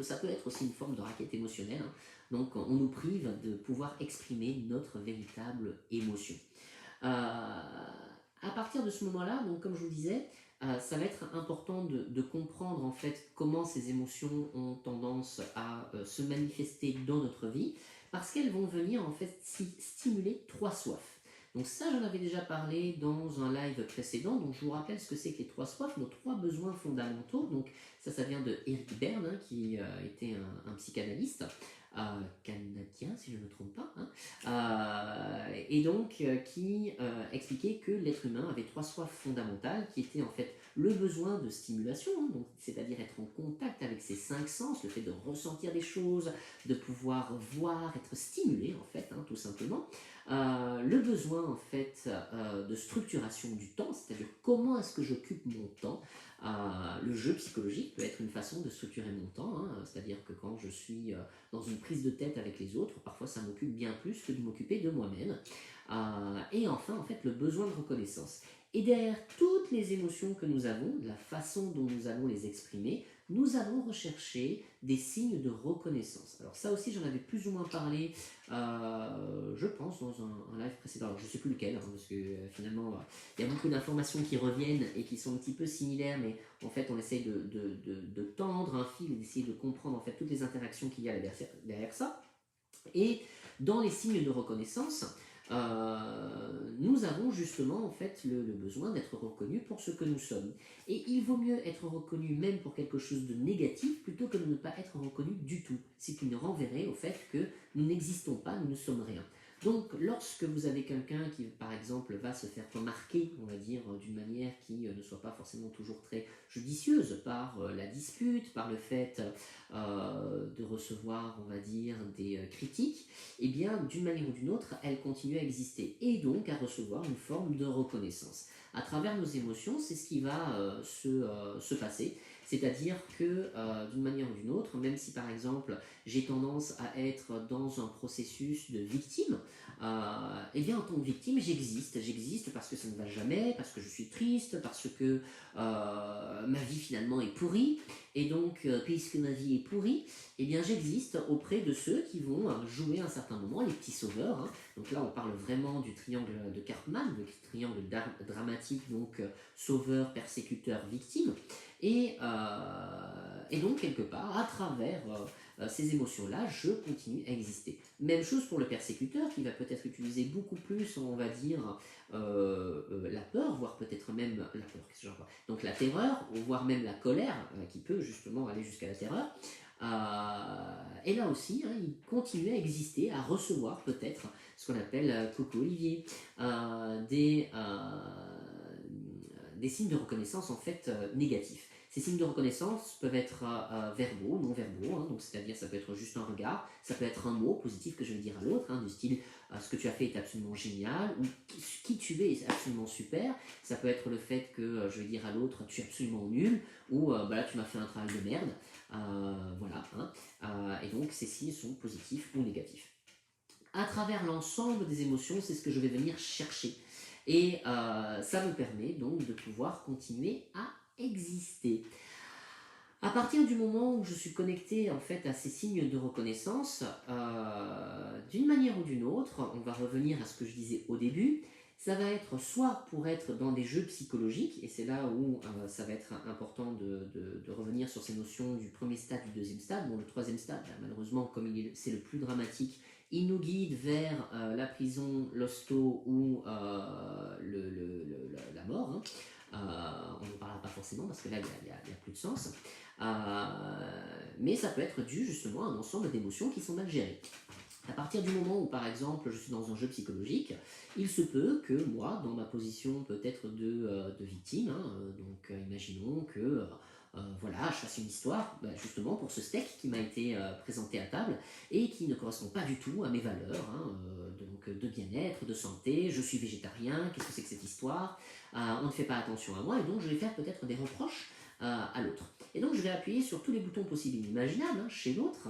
ça peut être aussi une forme de raquette émotionnelle. Hein. Donc on nous prive de pouvoir exprimer notre véritable émotion. À partir de ce moment-là, donc comme je vous disais, ça va être important de comprendre en fait comment ces émotions ont tendance à se manifester dans notre vie, parce qu'elles vont venir en fait stimuler trois soifs. Donc ça, j'en avais déjà parlé dans un live précédent, donc je vous rappelle ce que c'est que les trois soifs, nos trois besoins fondamentaux. Donc ça vient de Eric Berne, hein, qui était un psychanalyste canadien, si je ne me trompe pas, hein, et donc qui expliquait que l'être humain avait trois soifs fondamentales, qui étaient en fait le besoin de stimulation, hein, donc c'est-à-dire être en contact avec ses cinq sens, le fait de ressentir des choses, de pouvoir voir, être stimulé en fait, hein, tout simplement. Le besoin en fait de structuration du temps, c'est-à-dire comment est-ce que j'occupe mon temps. Le jeu psychologique peut être une façon de structurer mon temps, hein, c'est-à-dire que quand je suis dans une prise de tête avec les autres, parfois ça m'occupe bien plus que de m'occuper de moi-même. Et enfin, en fait, le besoin de reconnaissance. Et derrière toutes les émotions que nous avons, la façon dont nous allons les exprimer, nous allons rechercher des signes de reconnaissance. Alors ça aussi, j'en avais plus ou moins parlé, je pense, dans un live précédent. Alors je ne sais plus lequel, hein, parce que finalement, il y a beaucoup d'informations qui reviennent et qui sont un petit peu similaires, mais en fait, on essaye de tendre un fil et d'essayer de comprendre en fait toutes les interactions qu'il y a derrière ça. Et dans les signes de reconnaissance, nous avons justement en fait le besoin d'être reconnus pour ce que nous sommes. Et il vaut mieux être reconnu même pour quelque chose de négatif plutôt que de ne pas être reconnu du tout, ce qui nous renverrait au fait que nous n'existons pas, nous ne sommes rien. Donc lorsque vous avez quelqu'un qui par exemple va se faire remarquer, on va dire, d'une manière qui ne soit pas forcément toujours très judicieuse, par la dispute, par le fait de recevoir, on va dire, des critiques, et bien d'une manière ou d'une autre, elle continue à exister et donc à recevoir une forme de reconnaissance. À travers nos émotions, c'est ce qui va se passer. C'est-à-dire que d'une manière ou d'une autre, même si par exemple j'ai tendance à être dans un processus de victime, eh bien en tant que victime j'existe parce que ça ne va jamais, parce que je suis triste, parce que ma vie finalement est pourrie, et donc puisque ma vie est pourrie, eh bien j'existe auprès de ceux qui vont jouer à un certain moment les petits sauveurs, hein. Donc là on parle vraiment du triangle de Karpman, le triangle dramatique, donc sauveur, persécuteur, victime. Et donc, quelque part, à travers ces émotions-là, je continue à exister. Même chose pour le persécuteur, qui va peut-être utiliser beaucoup plus, on va dire, la peur, voire peut-être même la peur, qu'est-ce que j'en vois, donc la terreur, voire même la colère, qui peut justement aller jusqu'à la terreur. Et là aussi, hein, il continue à exister, à recevoir peut-être ce qu'on appelle, coucou Olivier, des signes de reconnaissance en fait négatifs. Ces signes de reconnaissance peuvent être verbaux, non verbaux, hein, donc c'est-à-dire ça peut être juste un regard, ça peut être un mot positif que je vais dire à l'autre, hein, du style ce que tu as fait est absolument génial, ou qui tu es est absolument super. Ça peut être le fait que je vais dire à l'autre tu es absolument nul, ou bah là tu m'as fait un travail de merde, voilà. Hein, et donc ces signes sont positifs ou négatifs. À travers l'ensemble des émotions, c'est ce que je vais venir chercher. Et ça me permet donc de pouvoir continuer à exister. À partir du moment où je suis connecté en fait à ces signes de reconnaissance, d'une manière ou d'une autre, on va revenir à ce que je disais au début, ça va être soit pour être dans des jeux psychologiques, et c'est là où ça va être important de revenir sur ces notions du premier stade, du deuxième stade. Bon, le troisième stade, là, malheureusement, comme c'est le plus dramatique, il nous guide vers la prison, l'hosto ou la mort. Hein. On n'en parlera pas forcément parce que là, il n'y a plus de sens. Mais ça peut être dû justement à un ensemble d'émotions qui sont mal gérées. À partir du moment où, par exemple, je suis dans un jeu psychologique, il se peut que moi, dans ma position peut-être de victime, hein, donc imaginons que voilà, je fasse une histoire justement pour ce steak qui m'a été présenté à table et qui ne correspond pas du tout à mes valeurs, hein, donc de bien-être, de santé, je suis végétarien, qu'est-ce que c'est que cette histoire, on ne fait pas attention à moi, et donc je vais faire peut-être des reproches à l'autre. Et donc je vais appuyer sur tous les boutons possibles et imaginables, hein, chez l'autre,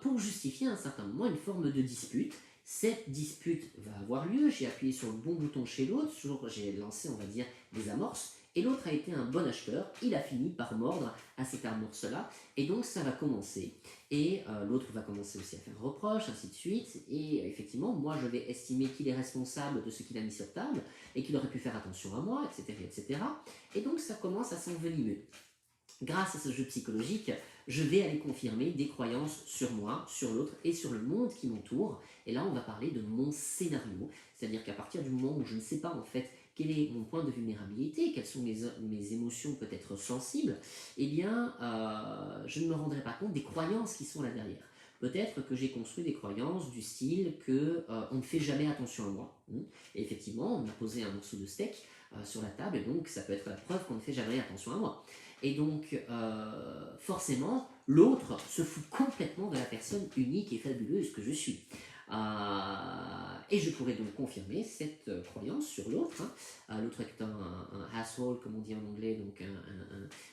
pour justifier à un certain moment une forme de dispute. Cette dispute va avoir lieu, j'ai appuyé sur le bon bouton chez l'autre, j'ai lancé, on va dire, des amorces, et l'autre a été un bon acheteur, il a fini par mordre à cette amorce-là, et donc ça va commencer, et l'autre va commencer aussi à faire reproche, ainsi de suite, et effectivement, moi je vais estimer qu'il est responsable de ce qu'il a mis sur table, et qu'il aurait pu faire attention à moi, etc., etc., et donc ça commence à s'envenimer. Grâce à ce jeu psychologique, je vais aller confirmer des croyances sur moi, sur l'autre et sur le monde qui m'entoure. Et là, on va parler de mon scénario. C'est-à-dire qu'à partir du moment où je ne sais pas en fait quel est mon point de vulnérabilité, quelles sont mes émotions peut-être sensibles, eh bien, je ne me rendrai pas compte des croyances qui sont là derrière. Peut-être que j'ai construit des croyances du style que on ne fait jamais attention à moi. Et effectivement, on m'a posé un morceau de steak sur la table, et donc ça peut être la preuve qu'on ne fait jamais attention à moi. Et donc, forcément, l'autre se fout complètement de la personne unique et fabuleuse que je suis. Et je pourrais donc confirmer cette croyance sur l'autre. L'autre est un asshole, comme on dit en anglais, donc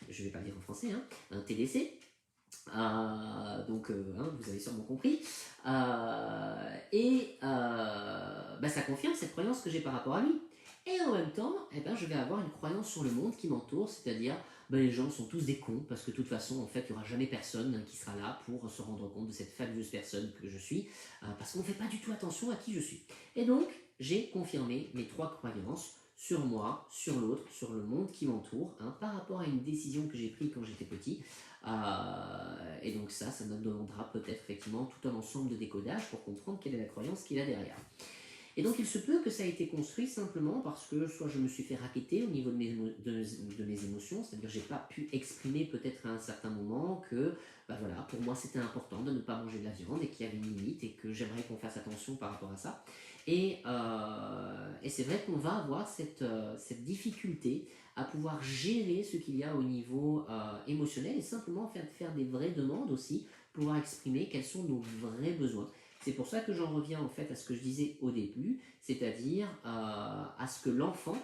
je ne vais pas le dire en français, un TDC. Vous avez sûrement compris. Ça confirme cette croyance que j'ai par rapport à lui. Et en même temps, je vais avoir une croyance sur le monde qui m'entoure, c'est-à-dire les gens sont tous des cons, parce que de toute façon, en fait, il n'y aura jamais personne qui sera là pour se rendre compte de cette fabuleuse personne que je suis, parce qu'on ne fait pas du tout attention à qui je suis. Et donc, j'ai confirmé mes 3 croyances sur moi, sur l'autre, sur le monde qui m'entoure, par rapport à une décision que j'ai prise quand j'étais petit. Et donc ça me demandera peut-être effectivement tout un ensemble de décodage pour comprendre quelle est la croyance qu'il a derrière. Et donc il se peut que ça ait été construit simplement parce que soit je me suis fait racketter au niveau de mes émotions, c'est-à-dire que j'ai pas pu exprimer peut-être à un certain moment que pour moi c'était important de ne pas manger de la viande et qu'il y avait une limite et que j'aimerais qu'on fasse attention par rapport à ça. Et c'est vrai qu'on va avoir cette difficulté à pouvoir gérer ce qu'il y a au niveau émotionnel et simplement faire des vraies demandes aussi, pouvoir exprimer quels sont nos vrais besoins. C'est pour ça que j'en reviens en fait à ce que je disais au début, c'est-à-dire à ce que l'enfant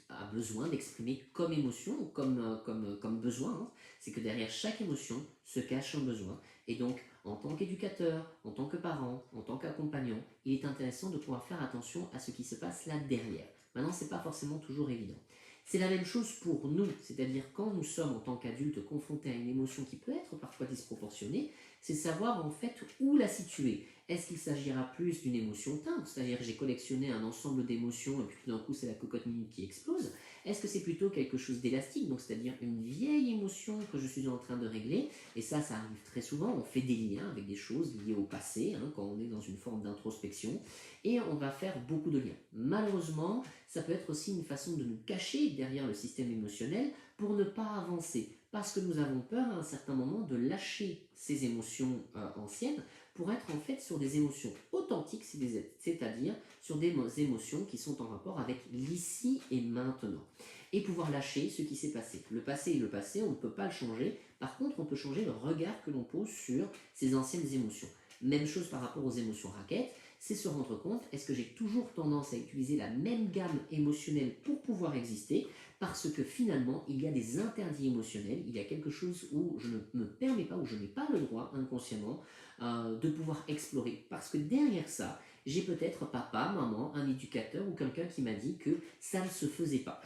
a besoin d'exprimer comme émotion ou comme besoin. C'est que derrière chaque émotion se cache un besoin. Et donc, en tant qu'éducateur, en tant que parent, en tant qu'accompagnant, il est intéressant de pouvoir faire attention à ce qui se passe là derrière. Maintenant, ce n'est pas forcément toujours évident. C'est la même chose pour nous, c'est-à-dire quand nous sommes en tant qu'adultes confrontés à une émotion qui peut être parfois disproportionnée, c'est savoir en fait où la situer. Est-ce qu'il s'agira plus d'une émotion teinte, c'est-à-dire que j'ai collectionné un ensemble d'émotions et puis tout d'un coup c'est la cocotte minute qui explose? Est-ce que c'est plutôt quelque chose d'élastique, donc c'est-à-dire une vieille émotion que je suis en train de régler? Et ça arrive très souvent, on fait des liens avec des choses liées au passé, quand on est dans une forme d'introspection, et on va faire beaucoup de liens. Malheureusement, ça peut être aussi une façon de nous cacher derrière le système émotionnel pour ne pas avancer, parce que nous avons peur à un certain moment de lâcher ces émotions anciennes pour être en fait sur des émotions authentiques, c'est-à-dire sur des émotions qui sont en rapport avec l'ici et maintenant. Et pouvoir lâcher ce qui s'est passé. Le passé est le passé, on ne peut pas le changer. Par contre, on peut changer le regard que l'on pose sur ces anciennes émotions. Même chose par rapport aux émotions raquettes, c'est se rendre compte, est-ce que j'ai toujours tendance à utiliser la même gamme émotionnelle pour pouvoir exister? Parce que finalement, il y a des interdits émotionnels, il y a quelque chose où je ne me permets pas, où je n'ai pas le droit inconsciemment de pouvoir explorer. Parce que derrière ça, j'ai peut-être papa, maman, un éducateur ou quelqu'un qui m'a dit que ça ne se faisait pas.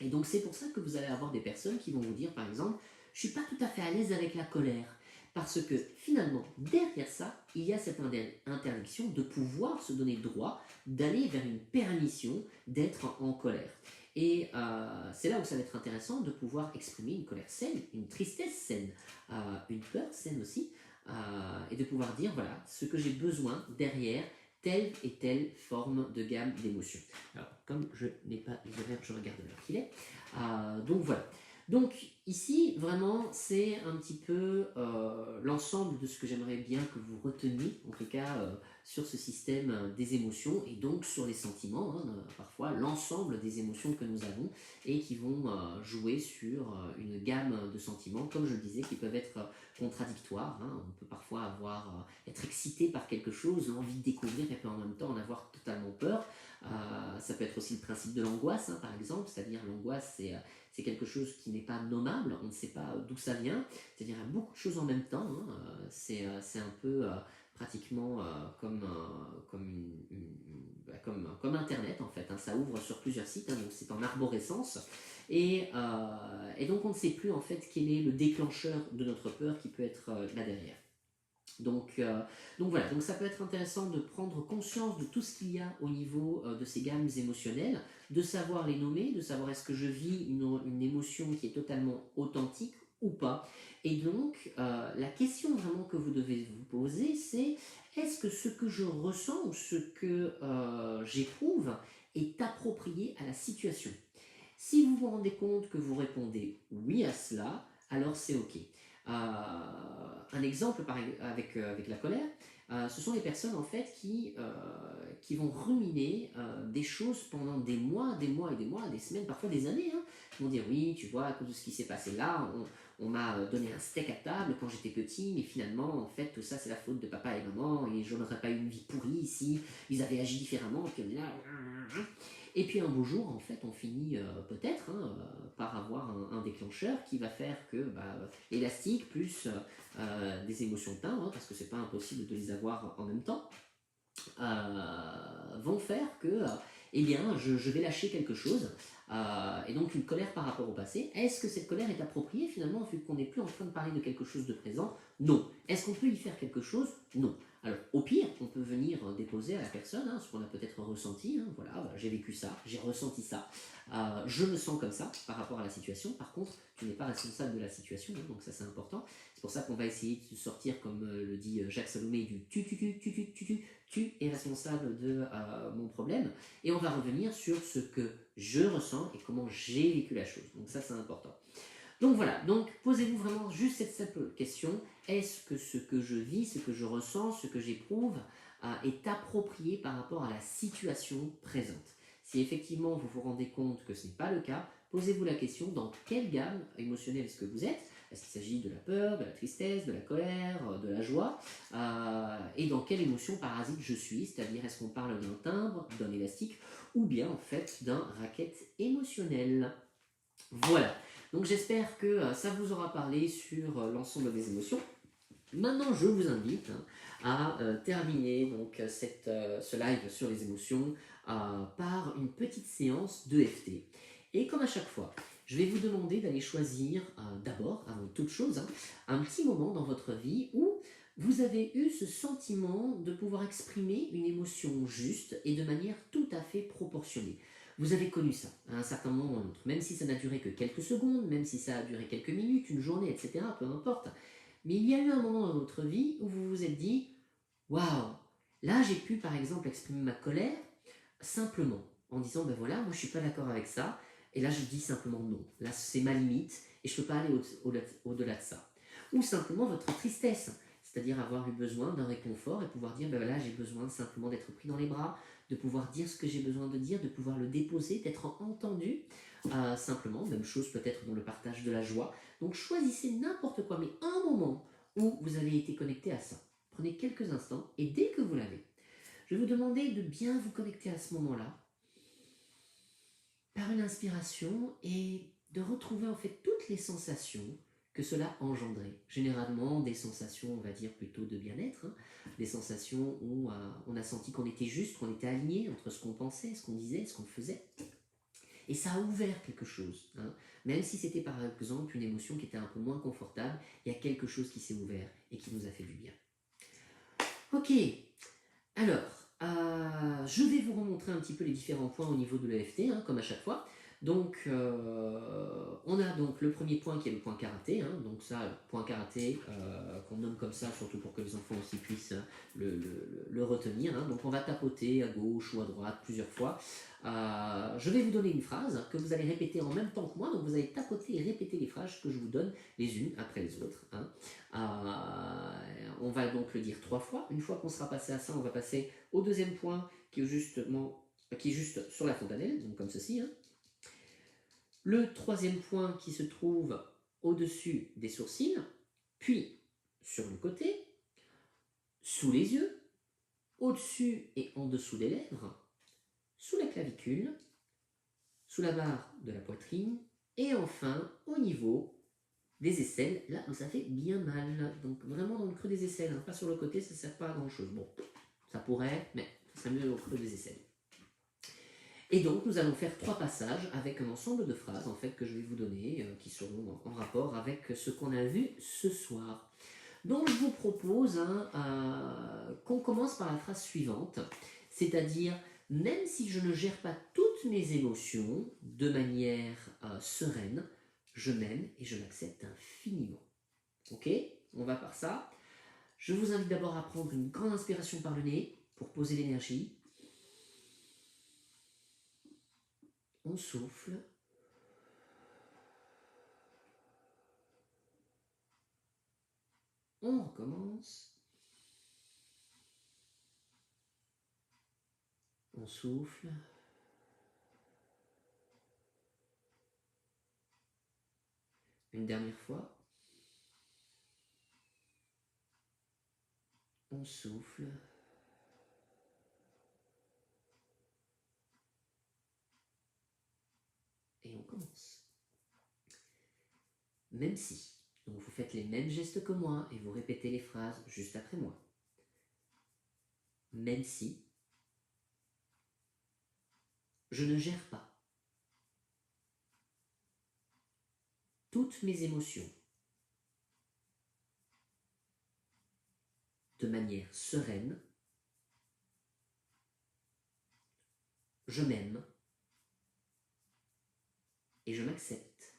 Et donc c'est pour ça que vous allez avoir des personnes qui vont vous dire par exemple, je ne suis pas tout à fait à l'aise avec la colère. Parce que finalement, derrière ça, il y a cette interdiction de pouvoir se donner le droit d'aller vers une permission d'être en colère. Et c'est là où ça va être intéressant de pouvoir exprimer une colère saine, une tristesse saine, une peur saine aussi, et de pouvoir dire voilà ce que j'ai besoin derrière telle et telle forme de gamme d'émotions. Alors, comme je n'ai pas les horaires, je regarde l'heure qu'il est. Donc voilà. Donc ici, vraiment, c'est un petit peu l'ensemble de ce que j'aimerais bien que vous reteniez, en tout cas sur ce système des émotions et donc sur les sentiments, parfois l'ensemble des émotions que nous avons et qui vont jouer sur une gamme de sentiments, comme je le disais, qui peuvent être contradictoires. On peut parfois être excité par quelque chose, envie de découvrir et puis en même temps en avoir totalement peur. Ça peut être aussi le principe de l'angoisse, par exemple, c'est-à-dire l'angoisse, c'est quelque chose qui n'est pas nommable, on ne sait pas d'où ça vient, c'est-à-dire il y a beaucoup de choses en même temps, c'est un peu pratiquement comme comme Internet en fait, hein, ça ouvre sur plusieurs sites, hein, donc c'est en arborescence, et donc on ne sait plus en fait quel est le déclencheur de notre peur qui peut être là derrière. Donc voilà, donc ça peut être intéressant de prendre conscience de tout ce qu'il y a au niveau de ces gammes émotionnelles, de savoir les nommer, de savoir est-ce que je vis une émotion qui est totalement authentique ou pas. Et donc la question vraiment que vous devez vous poser, c'est est-ce que ce que je ressens ou ce que j'éprouve est approprié à la situation? Si vous vous rendez compte que vous répondez oui à cela, alors c'est ok. Un exemple avec la colère, ce sont les personnes en fait qui vont ruminer des choses pendant des mois et des mois, des semaines, parfois des années. Hein. Ils vont dire oui, tu vois, à cause de ce qui s'est passé là, on m'a donné un steak à table quand j'étais petit, mais finalement, en fait, tout ça c'est la faute de papa et maman, et je n'aurais pas eu une vie pourrie si ils avaient agi différemment, puis on est là. Et puis un beau jour, en fait, on finit peut-être par avoir un déclencheur qui va faire que élastique plus des émotions de timbre, hein, parce que c'est pas impossible de les avoir en même temps, vont faire que eh bien, je vais lâcher quelque chose, et donc une colère par rapport au passé. Est-ce que cette colère est appropriée finalement, vu qu'on n'est plus en train de parler de quelque chose de présent? Non. Est-ce qu'on peut y faire quelque chose? Non. Alors, au pire, on peut venir déposer à la personne ce qu'on a peut-être ressenti. Hein, voilà, j'ai vécu ça, j'ai ressenti ça, je me sens comme ça par rapport à la situation. Par contre, tu n'es pas responsable de la situation, hein, donc ça c'est important. C'est pour ça qu'on va essayer de sortir, comme le dit Jacques Salomé, du tu es responsable de mon problème, et on va revenir sur ce que je ressens et comment j'ai vécu la chose. Donc ça c'est important. Donc voilà, donc posez-vous vraiment juste cette simple question, est-ce que ce que je vis, ce que je ressens, ce que j'éprouve est approprié par rapport à la situation présente? Si effectivement vous vous rendez compte que ce n'est pas le cas, posez-vous la question, dans quelle gamme émotionnelle est-ce que vous êtes? Est-ce qu'il s'agit de la peur, de la tristesse, de la colère, de la joie, et dans quelle émotion parasite je suis? C'est-à-dire, est-ce qu'on parle d'un timbre, d'un élastique, ou bien en fait d'un racket émotionnel? Voilà, donc j'espère que ça vous aura parlé sur l'ensemble des émotions. Maintenant, je vous invite à terminer donc, ce live sur les émotions par une petite séance d'EFT. Et comme à chaque fois, je vais vous demander d'aller choisir d'abord, avant toute chose, un petit moment dans votre vie où vous avez eu ce sentiment de pouvoir exprimer une émotion juste et de manière tout à fait proportionnée. Vous avez connu ça à un certain moment ou à un autre, même si ça n'a duré que quelques secondes, même si ça a duré quelques minutes, une journée, etc., peu importe. Mais il y a eu un moment dans votre vie où vous vous êtes dit « Waouh, là j'ai pu par exemple exprimer ma colère simplement en disant ben voilà, moi je suis pas d'accord avec ça, et là je dis simplement non, là c'est ma limite et je peux pas aller au-delà de ça. » Ou simplement votre tristesse, c'est-à-dire avoir eu besoin d'un réconfort et pouvoir dire ben voilà, j'ai besoin simplement d'être pris dans les bras, de pouvoir dire ce que j'ai besoin de dire, de pouvoir le déposer, d'être entendu, simplement, même chose peut-être dans le partage de la joie. Donc choisissez n'importe quoi, mais un moment où vous avez été connecté à ça. Prenez quelques instants et dès que vous l'avez, je vais vous demander de bien vous connecter à ce moment-là par une inspiration et de retrouver en fait toutes les sensations que cela engendrait. Généralement des sensations, on va dire plutôt de bien-être, des sensations où on a senti qu'on était juste, qu'on était aligné entre ce qu'on pensait, ce qu'on disait, ce qu'on faisait. Et ça a ouvert quelque chose. Même si c'était par exemple une émotion qui était un peu moins confortable, il y a quelque chose qui s'est ouvert et qui nous a fait du bien. Ok, alors, je vais vous remontrer un petit peu les différents points au niveau de l'EFT, comme à chaque fois. Donc, on a donc le premier point qui est le point karaté. Donc ça, le point karaté, qu'on nomme comme ça, surtout pour que les enfants aussi puissent le retenir. Donc on va tapoter à gauche ou à droite plusieurs fois. Je vais vous donner une phrase que vous allez répéter en même temps que moi. Donc vous allez tapoter et répéter les phrases que je vous donne les unes après les autres. On va donc le dire 3 fois. Une fois qu'on sera passé à ça, on va passer au deuxième point qui est juste sur la fontanelle, donc comme ceci. Le troisième point qui se trouve au-dessus des sourcils, puis sur le côté, sous les yeux, au-dessus et en dessous des lèvres, sous la clavicule, sous la barre de la poitrine, et enfin au niveau des aisselles, là où ça fait bien mal. Donc vraiment dans le creux des aisselles, pas sur le côté, ça ne sert pas à grand chose. Bon, ça pourrait, mais ça serait mieux au creux des aisselles. Et donc, nous allons faire 3 passages avec un ensemble de phrases en fait, que je vais vous donner, qui seront en rapport avec ce qu'on a vu ce soir. Donc, je vous propose qu'on commence par la phrase suivante, c'est-à-dire, même si je ne gère pas toutes mes émotions de manière sereine, je m'aime et je m'accepte infiniment. Ok? On va par ça. Je vous invite d'abord à prendre une grande inspiration par le nez pour poser l'énergie. On souffle. On recommence. On souffle. Une dernière fois. On souffle. Et on commence. Même si, donc vous faites les mêmes gestes que moi et vous répétez les phrases juste après moi. Même si, je ne gère pas toutes mes émotions de manière sereine, je m'aime et je m'accepte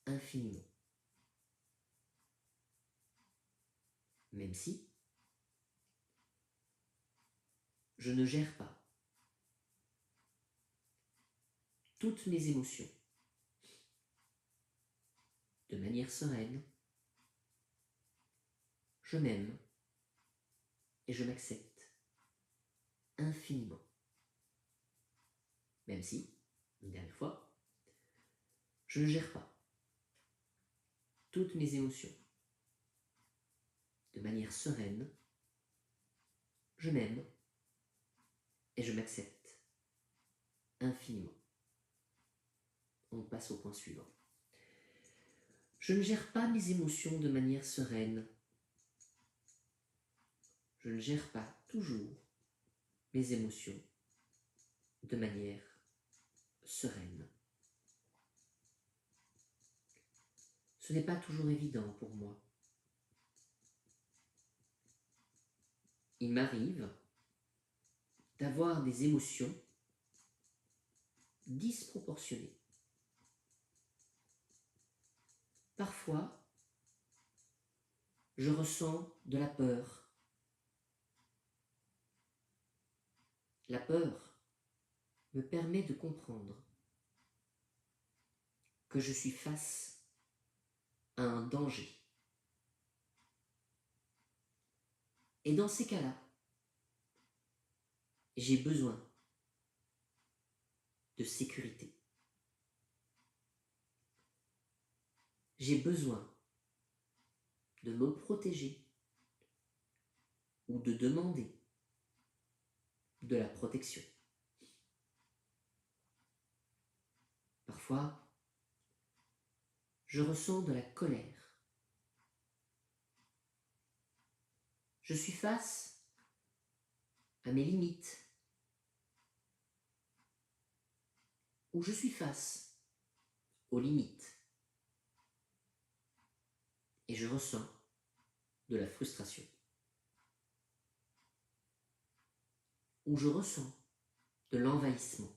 infiniment. Même si je ne gère pas toutes mes émotions de manière sereine, je m'aime et je m'accepte infiniment. Même si, une dernière fois, je ne gère pas toutes mes émotions de manière sereine, je m'aime et je m'accepte infiniment. On passe au point suivant. Je ne gère pas mes émotions de manière sereine. Je ne gère pas toujours mes émotions de manière sereine. Ce n'est pas toujours évident pour moi. Il m'arrive d'avoir des émotions disproportionnées. Parfois, je ressens de la peur. La peur me permet de comprendre que je suis face à un danger. Et dans ces cas-là, j'ai besoin de sécurité. J'ai besoin de me protéger ou de demander de la protection. Parfois, je ressens de la colère. Je suis face à mes limites, ou je suis face aux limites, et je ressens de la frustration, ou je ressens de l'envahissement.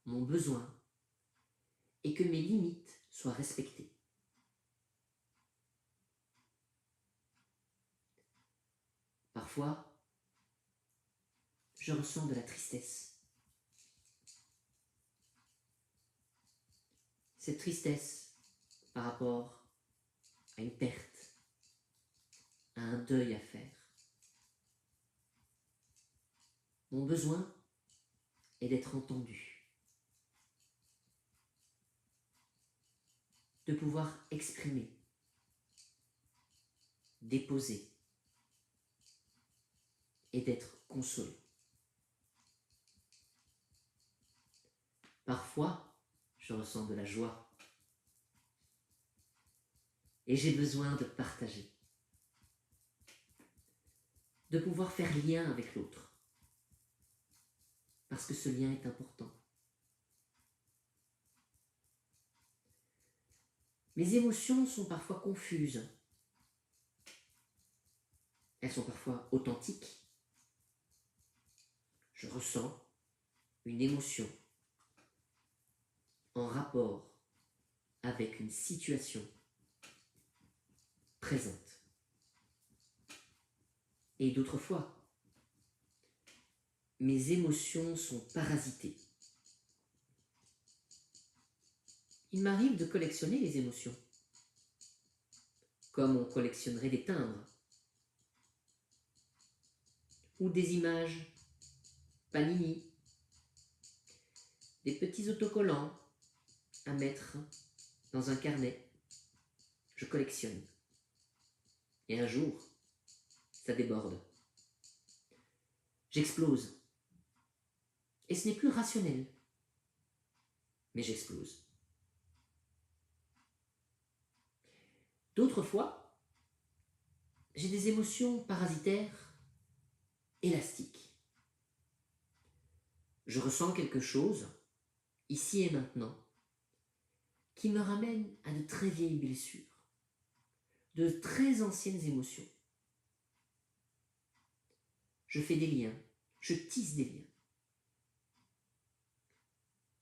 Mon besoin est que mes limites soient respectées. Parfois, je ressens de la tristesse. Cette tristesse par rapport à une perte, à un deuil à faire. Mon besoin est d'être entendu, de pouvoir exprimer, déposer et d'être consolé. Parfois, je ressens de la joie et j'ai besoin de partager. de pouvoir faire lien avec l'autre. Parce que ce lien est important. Mes émotions sont parfois confuses. Elles sont parfois authentiques. Je ressens une émotion en rapport avec une situation présente. Et d'autres fois, mes émotions sont parasitées. Il m'arrive de collectionner les émotions, comme on collectionnerait des timbres ou des images Panini, des petits autocollants à mettre dans un carnet. Je collectionne. Et un jour, ça déborde. J'explose. Et ce n'est plus rationnel. Mais j'explose. D'autres fois, j'ai des émotions parasitaires élastiques. Je ressens quelque chose, ici et maintenant, qui me ramène à de très vieilles blessures, de très anciennes émotions. Je fais des liens, je tisse des liens.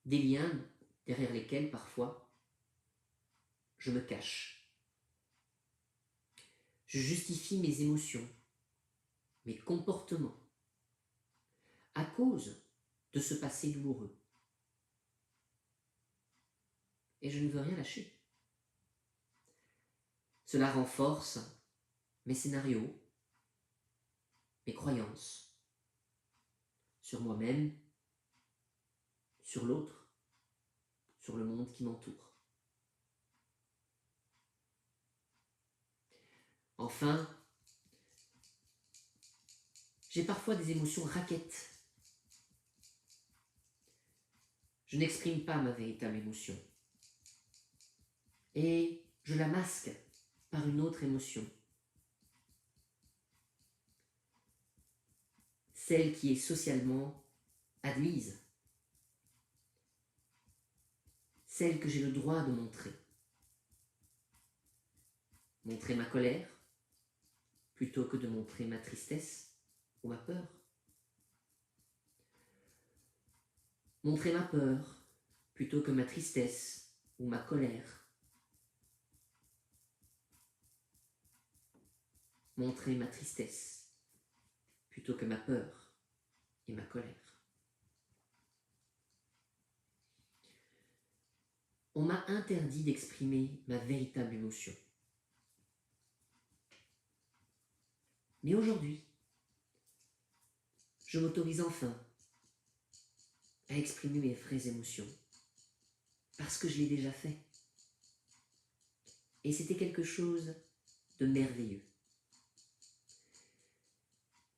Des liens derrière lesquels, parfois, je me cache. Je justifie mes émotions, mes comportements, à cause de ce passé douloureux. Et je ne veux rien lâcher. Cela renforce mes scénarios, mes croyances sur moi-même, sur l'autre, sur le monde qui m'entoure. Enfin, j'ai parfois des émotions raquettes. Je n'exprime pas ma véritable émotion. Et je la masque par une autre émotion. Celle qui est socialement admise. Celle que j'ai le droit de montrer. Montrer ma colère plutôt que de montrer ma tristesse ou ma peur. Montrer ma peur plutôt que ma tristesse ou ma colère. Montrer ma tristesse plutôt que ma peur et ma colère. On m'a interdit d'exprimer ma véritable émotion. Mais aujourd'hui, je m'autorise enfin à exprimer mes vraies émotions, parce que je l'ai déjà fait. Et c'était quelque chose de merveilleux.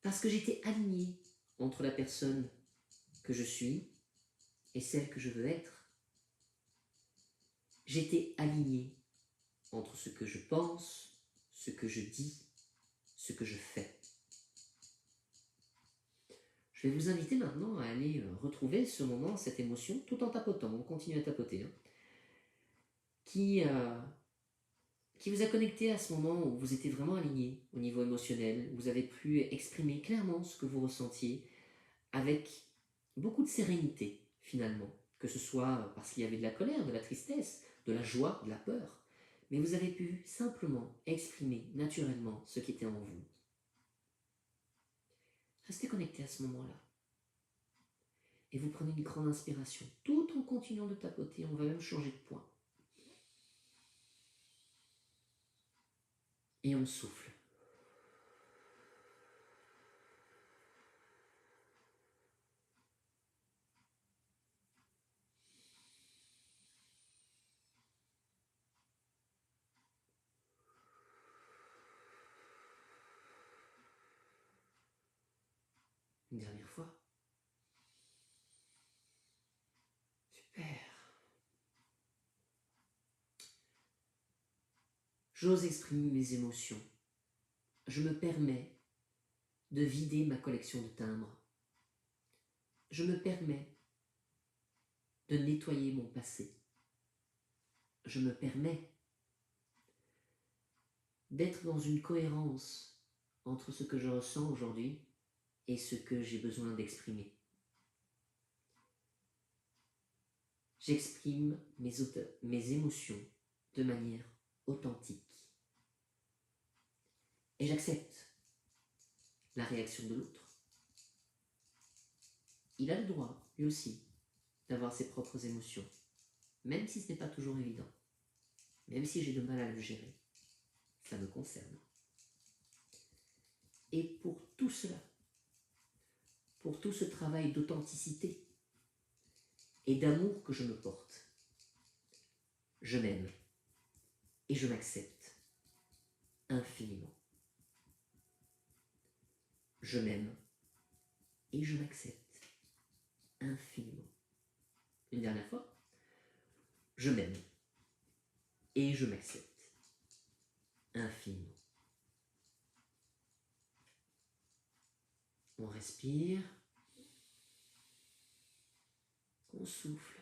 Parce que j'étais alignée entre la personne que je suis et celle que je veux être. J'étais alignée entre ce que je pense, ce que je dis, ce que je fais. Je vais vous inviter maintenant à aller retrouver ce moment, cette émotion, tout en tapotant. On continue à tapoter. Qui vous a connecté à ce moment où vous étiez vraiment aligné au niveau émotionnel. Vous avez pu exprimer clairement ce que vous ressentiez avec beaucoup de sérénité, finalement. Que ce soit parce qu'il y avait de la colère, de la tristesse, de la joie, de la peur. Mais vous avez pu simplement exprimer naturellement ce qui était en vous. Restez connecté à ce moment-là. Et vous prenez une grande inspiration, tout en continuant de tapoter. On va même changer de point. Et on souffle. Une dernière fois. Super. J'ose exprimer mes émotions. Je me permets de vider ma collection de timbres. Je me permets de nettoyer mon passé. Je me permets d'être dans une cohérence entre ce que je ressens aujourd'hui et ce que j'ai besoin d'exprimer. J'exprime mes émotions de manière authentique. Et j'accepte la réaction de l'autre. Il a le droit, lui aussi, d'avoir ses propres émotions, même si ce n'est pas toujours évident, même si j'ai de mal à le gérer. Ça me concerne. Et pour tout cela, pour tout ce travail d'authenticité et d'amour que je me porte, je m'aime et je m'accepte infiniment. Je m'aime et je m'accepte infiniment. Une dernière fois, je m'aime et je m'accepte infiniment. On respire, on souffle.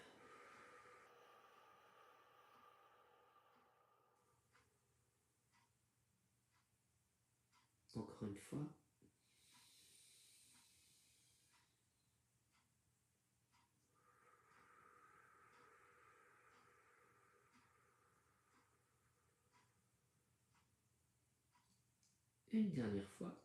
Encore une fois. Une dernière fois.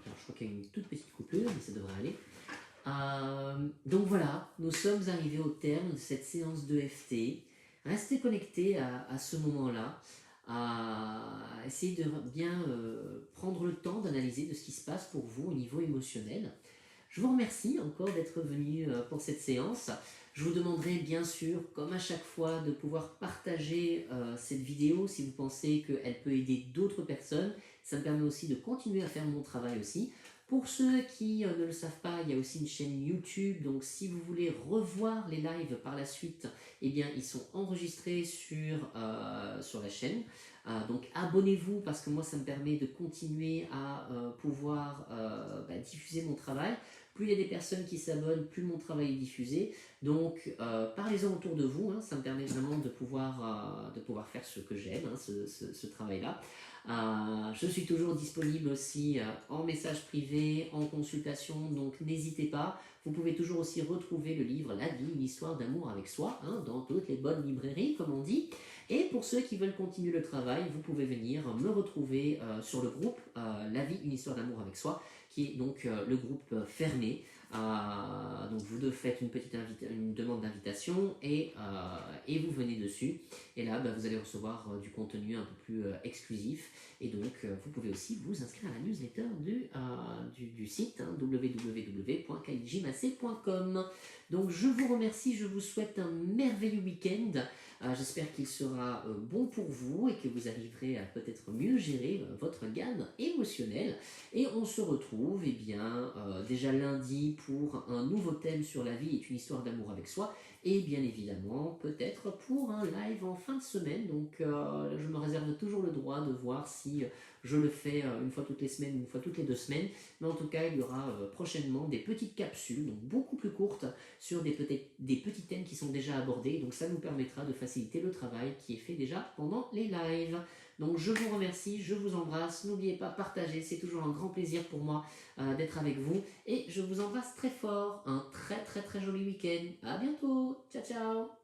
Alors, je crois qu'il y a une toute petite coupure, mais ça devrait aller. Donc voilà, nous sommes arrivés au terme de cette séance d'EFT. Restez connectés à ce moment-là, à essayer de bien prendre le temps d'analyser de ce qui se passe pour vous au niveau émotionnel. Je vous remercie encore d'être venu pour cette séance. Je vous demanderai bien sûr, comme à chaque fois, de pouvoir partager cette vidéo si vous pensez qu'elle peut aider d'autres personnes. Ça me permet aussi de continuer à faire mon travail aussi. Pour ceux qui ne le savent pas, il y a aussi une chaîne YouTube, donc si vous voulez revoir les lives par la suite, eh bien ils sont enregistrés sur la chaîne. Donc abonnez-vous parce que moi ça me permet de continuer à pouvoir diffuser mon travail. Plus il y a des personnes qui s'abonnent, plus mon travail est diffusé. Donc parlez-en autour de vous, hein, ça me permet vraiment de pouvoir faire ce que j'aime, hein, ce travail-là. Je suis toujours disponible aussi en message privé, en consultation, donc n'hésitez pas. Vous pouvez toujours aussi retrouver le livre La vie, une histoire d'amour avec soi, hein, dans toutes les bonnes librairies, comme on dit. Et pour ceux qui veulent continuer le travail, vous pouvez venir me retrouver sur le groupe La vie, une histoire d'amour avec soi, qui est donc le groupe fermé. Donc vous faites une demande d'invitation et vous venez dessus. Et là, vous allez recevoir du contenu un peu plus exclusif. Et donc, vous pouvez aussi vous inscrire à la newsletter du site hein, www.kaijimase.com. Donc, je vous remercie, je vous souhaite un merveilleux week-end. J'espère qu'il sera bon pour vous et que vous arriverez à peut-être mieux gérer votre gamme émotionnelle. Et on se retrouve déjà lundi pour un nouveau thème sur la vie et une histoire d'amour avec soi. Et bien évidemment, peut-être pour un live en fin de semaine. Donc, je me réserve toujours le droit de voir si je le fais une fois toutes les semaines, une fois toutes les 2 semaines. Mais en tout cas, il y aura prochainement des petites capsules, donc beaucoup plus courtes, sur des petits thèmes qui sont déjà abordés. Donc, ça nous permettra de faciliter le travail qui est fait déjà pendant les lives. Donc, je vous remercie, je vous embrasse. N'oubliez pas, partager, c'est toujours un grand plaisir pour moi d'être avec vous. Et je vous embrasse très fort. Un très très très joli week-end. À bientôt. Ciao ciao.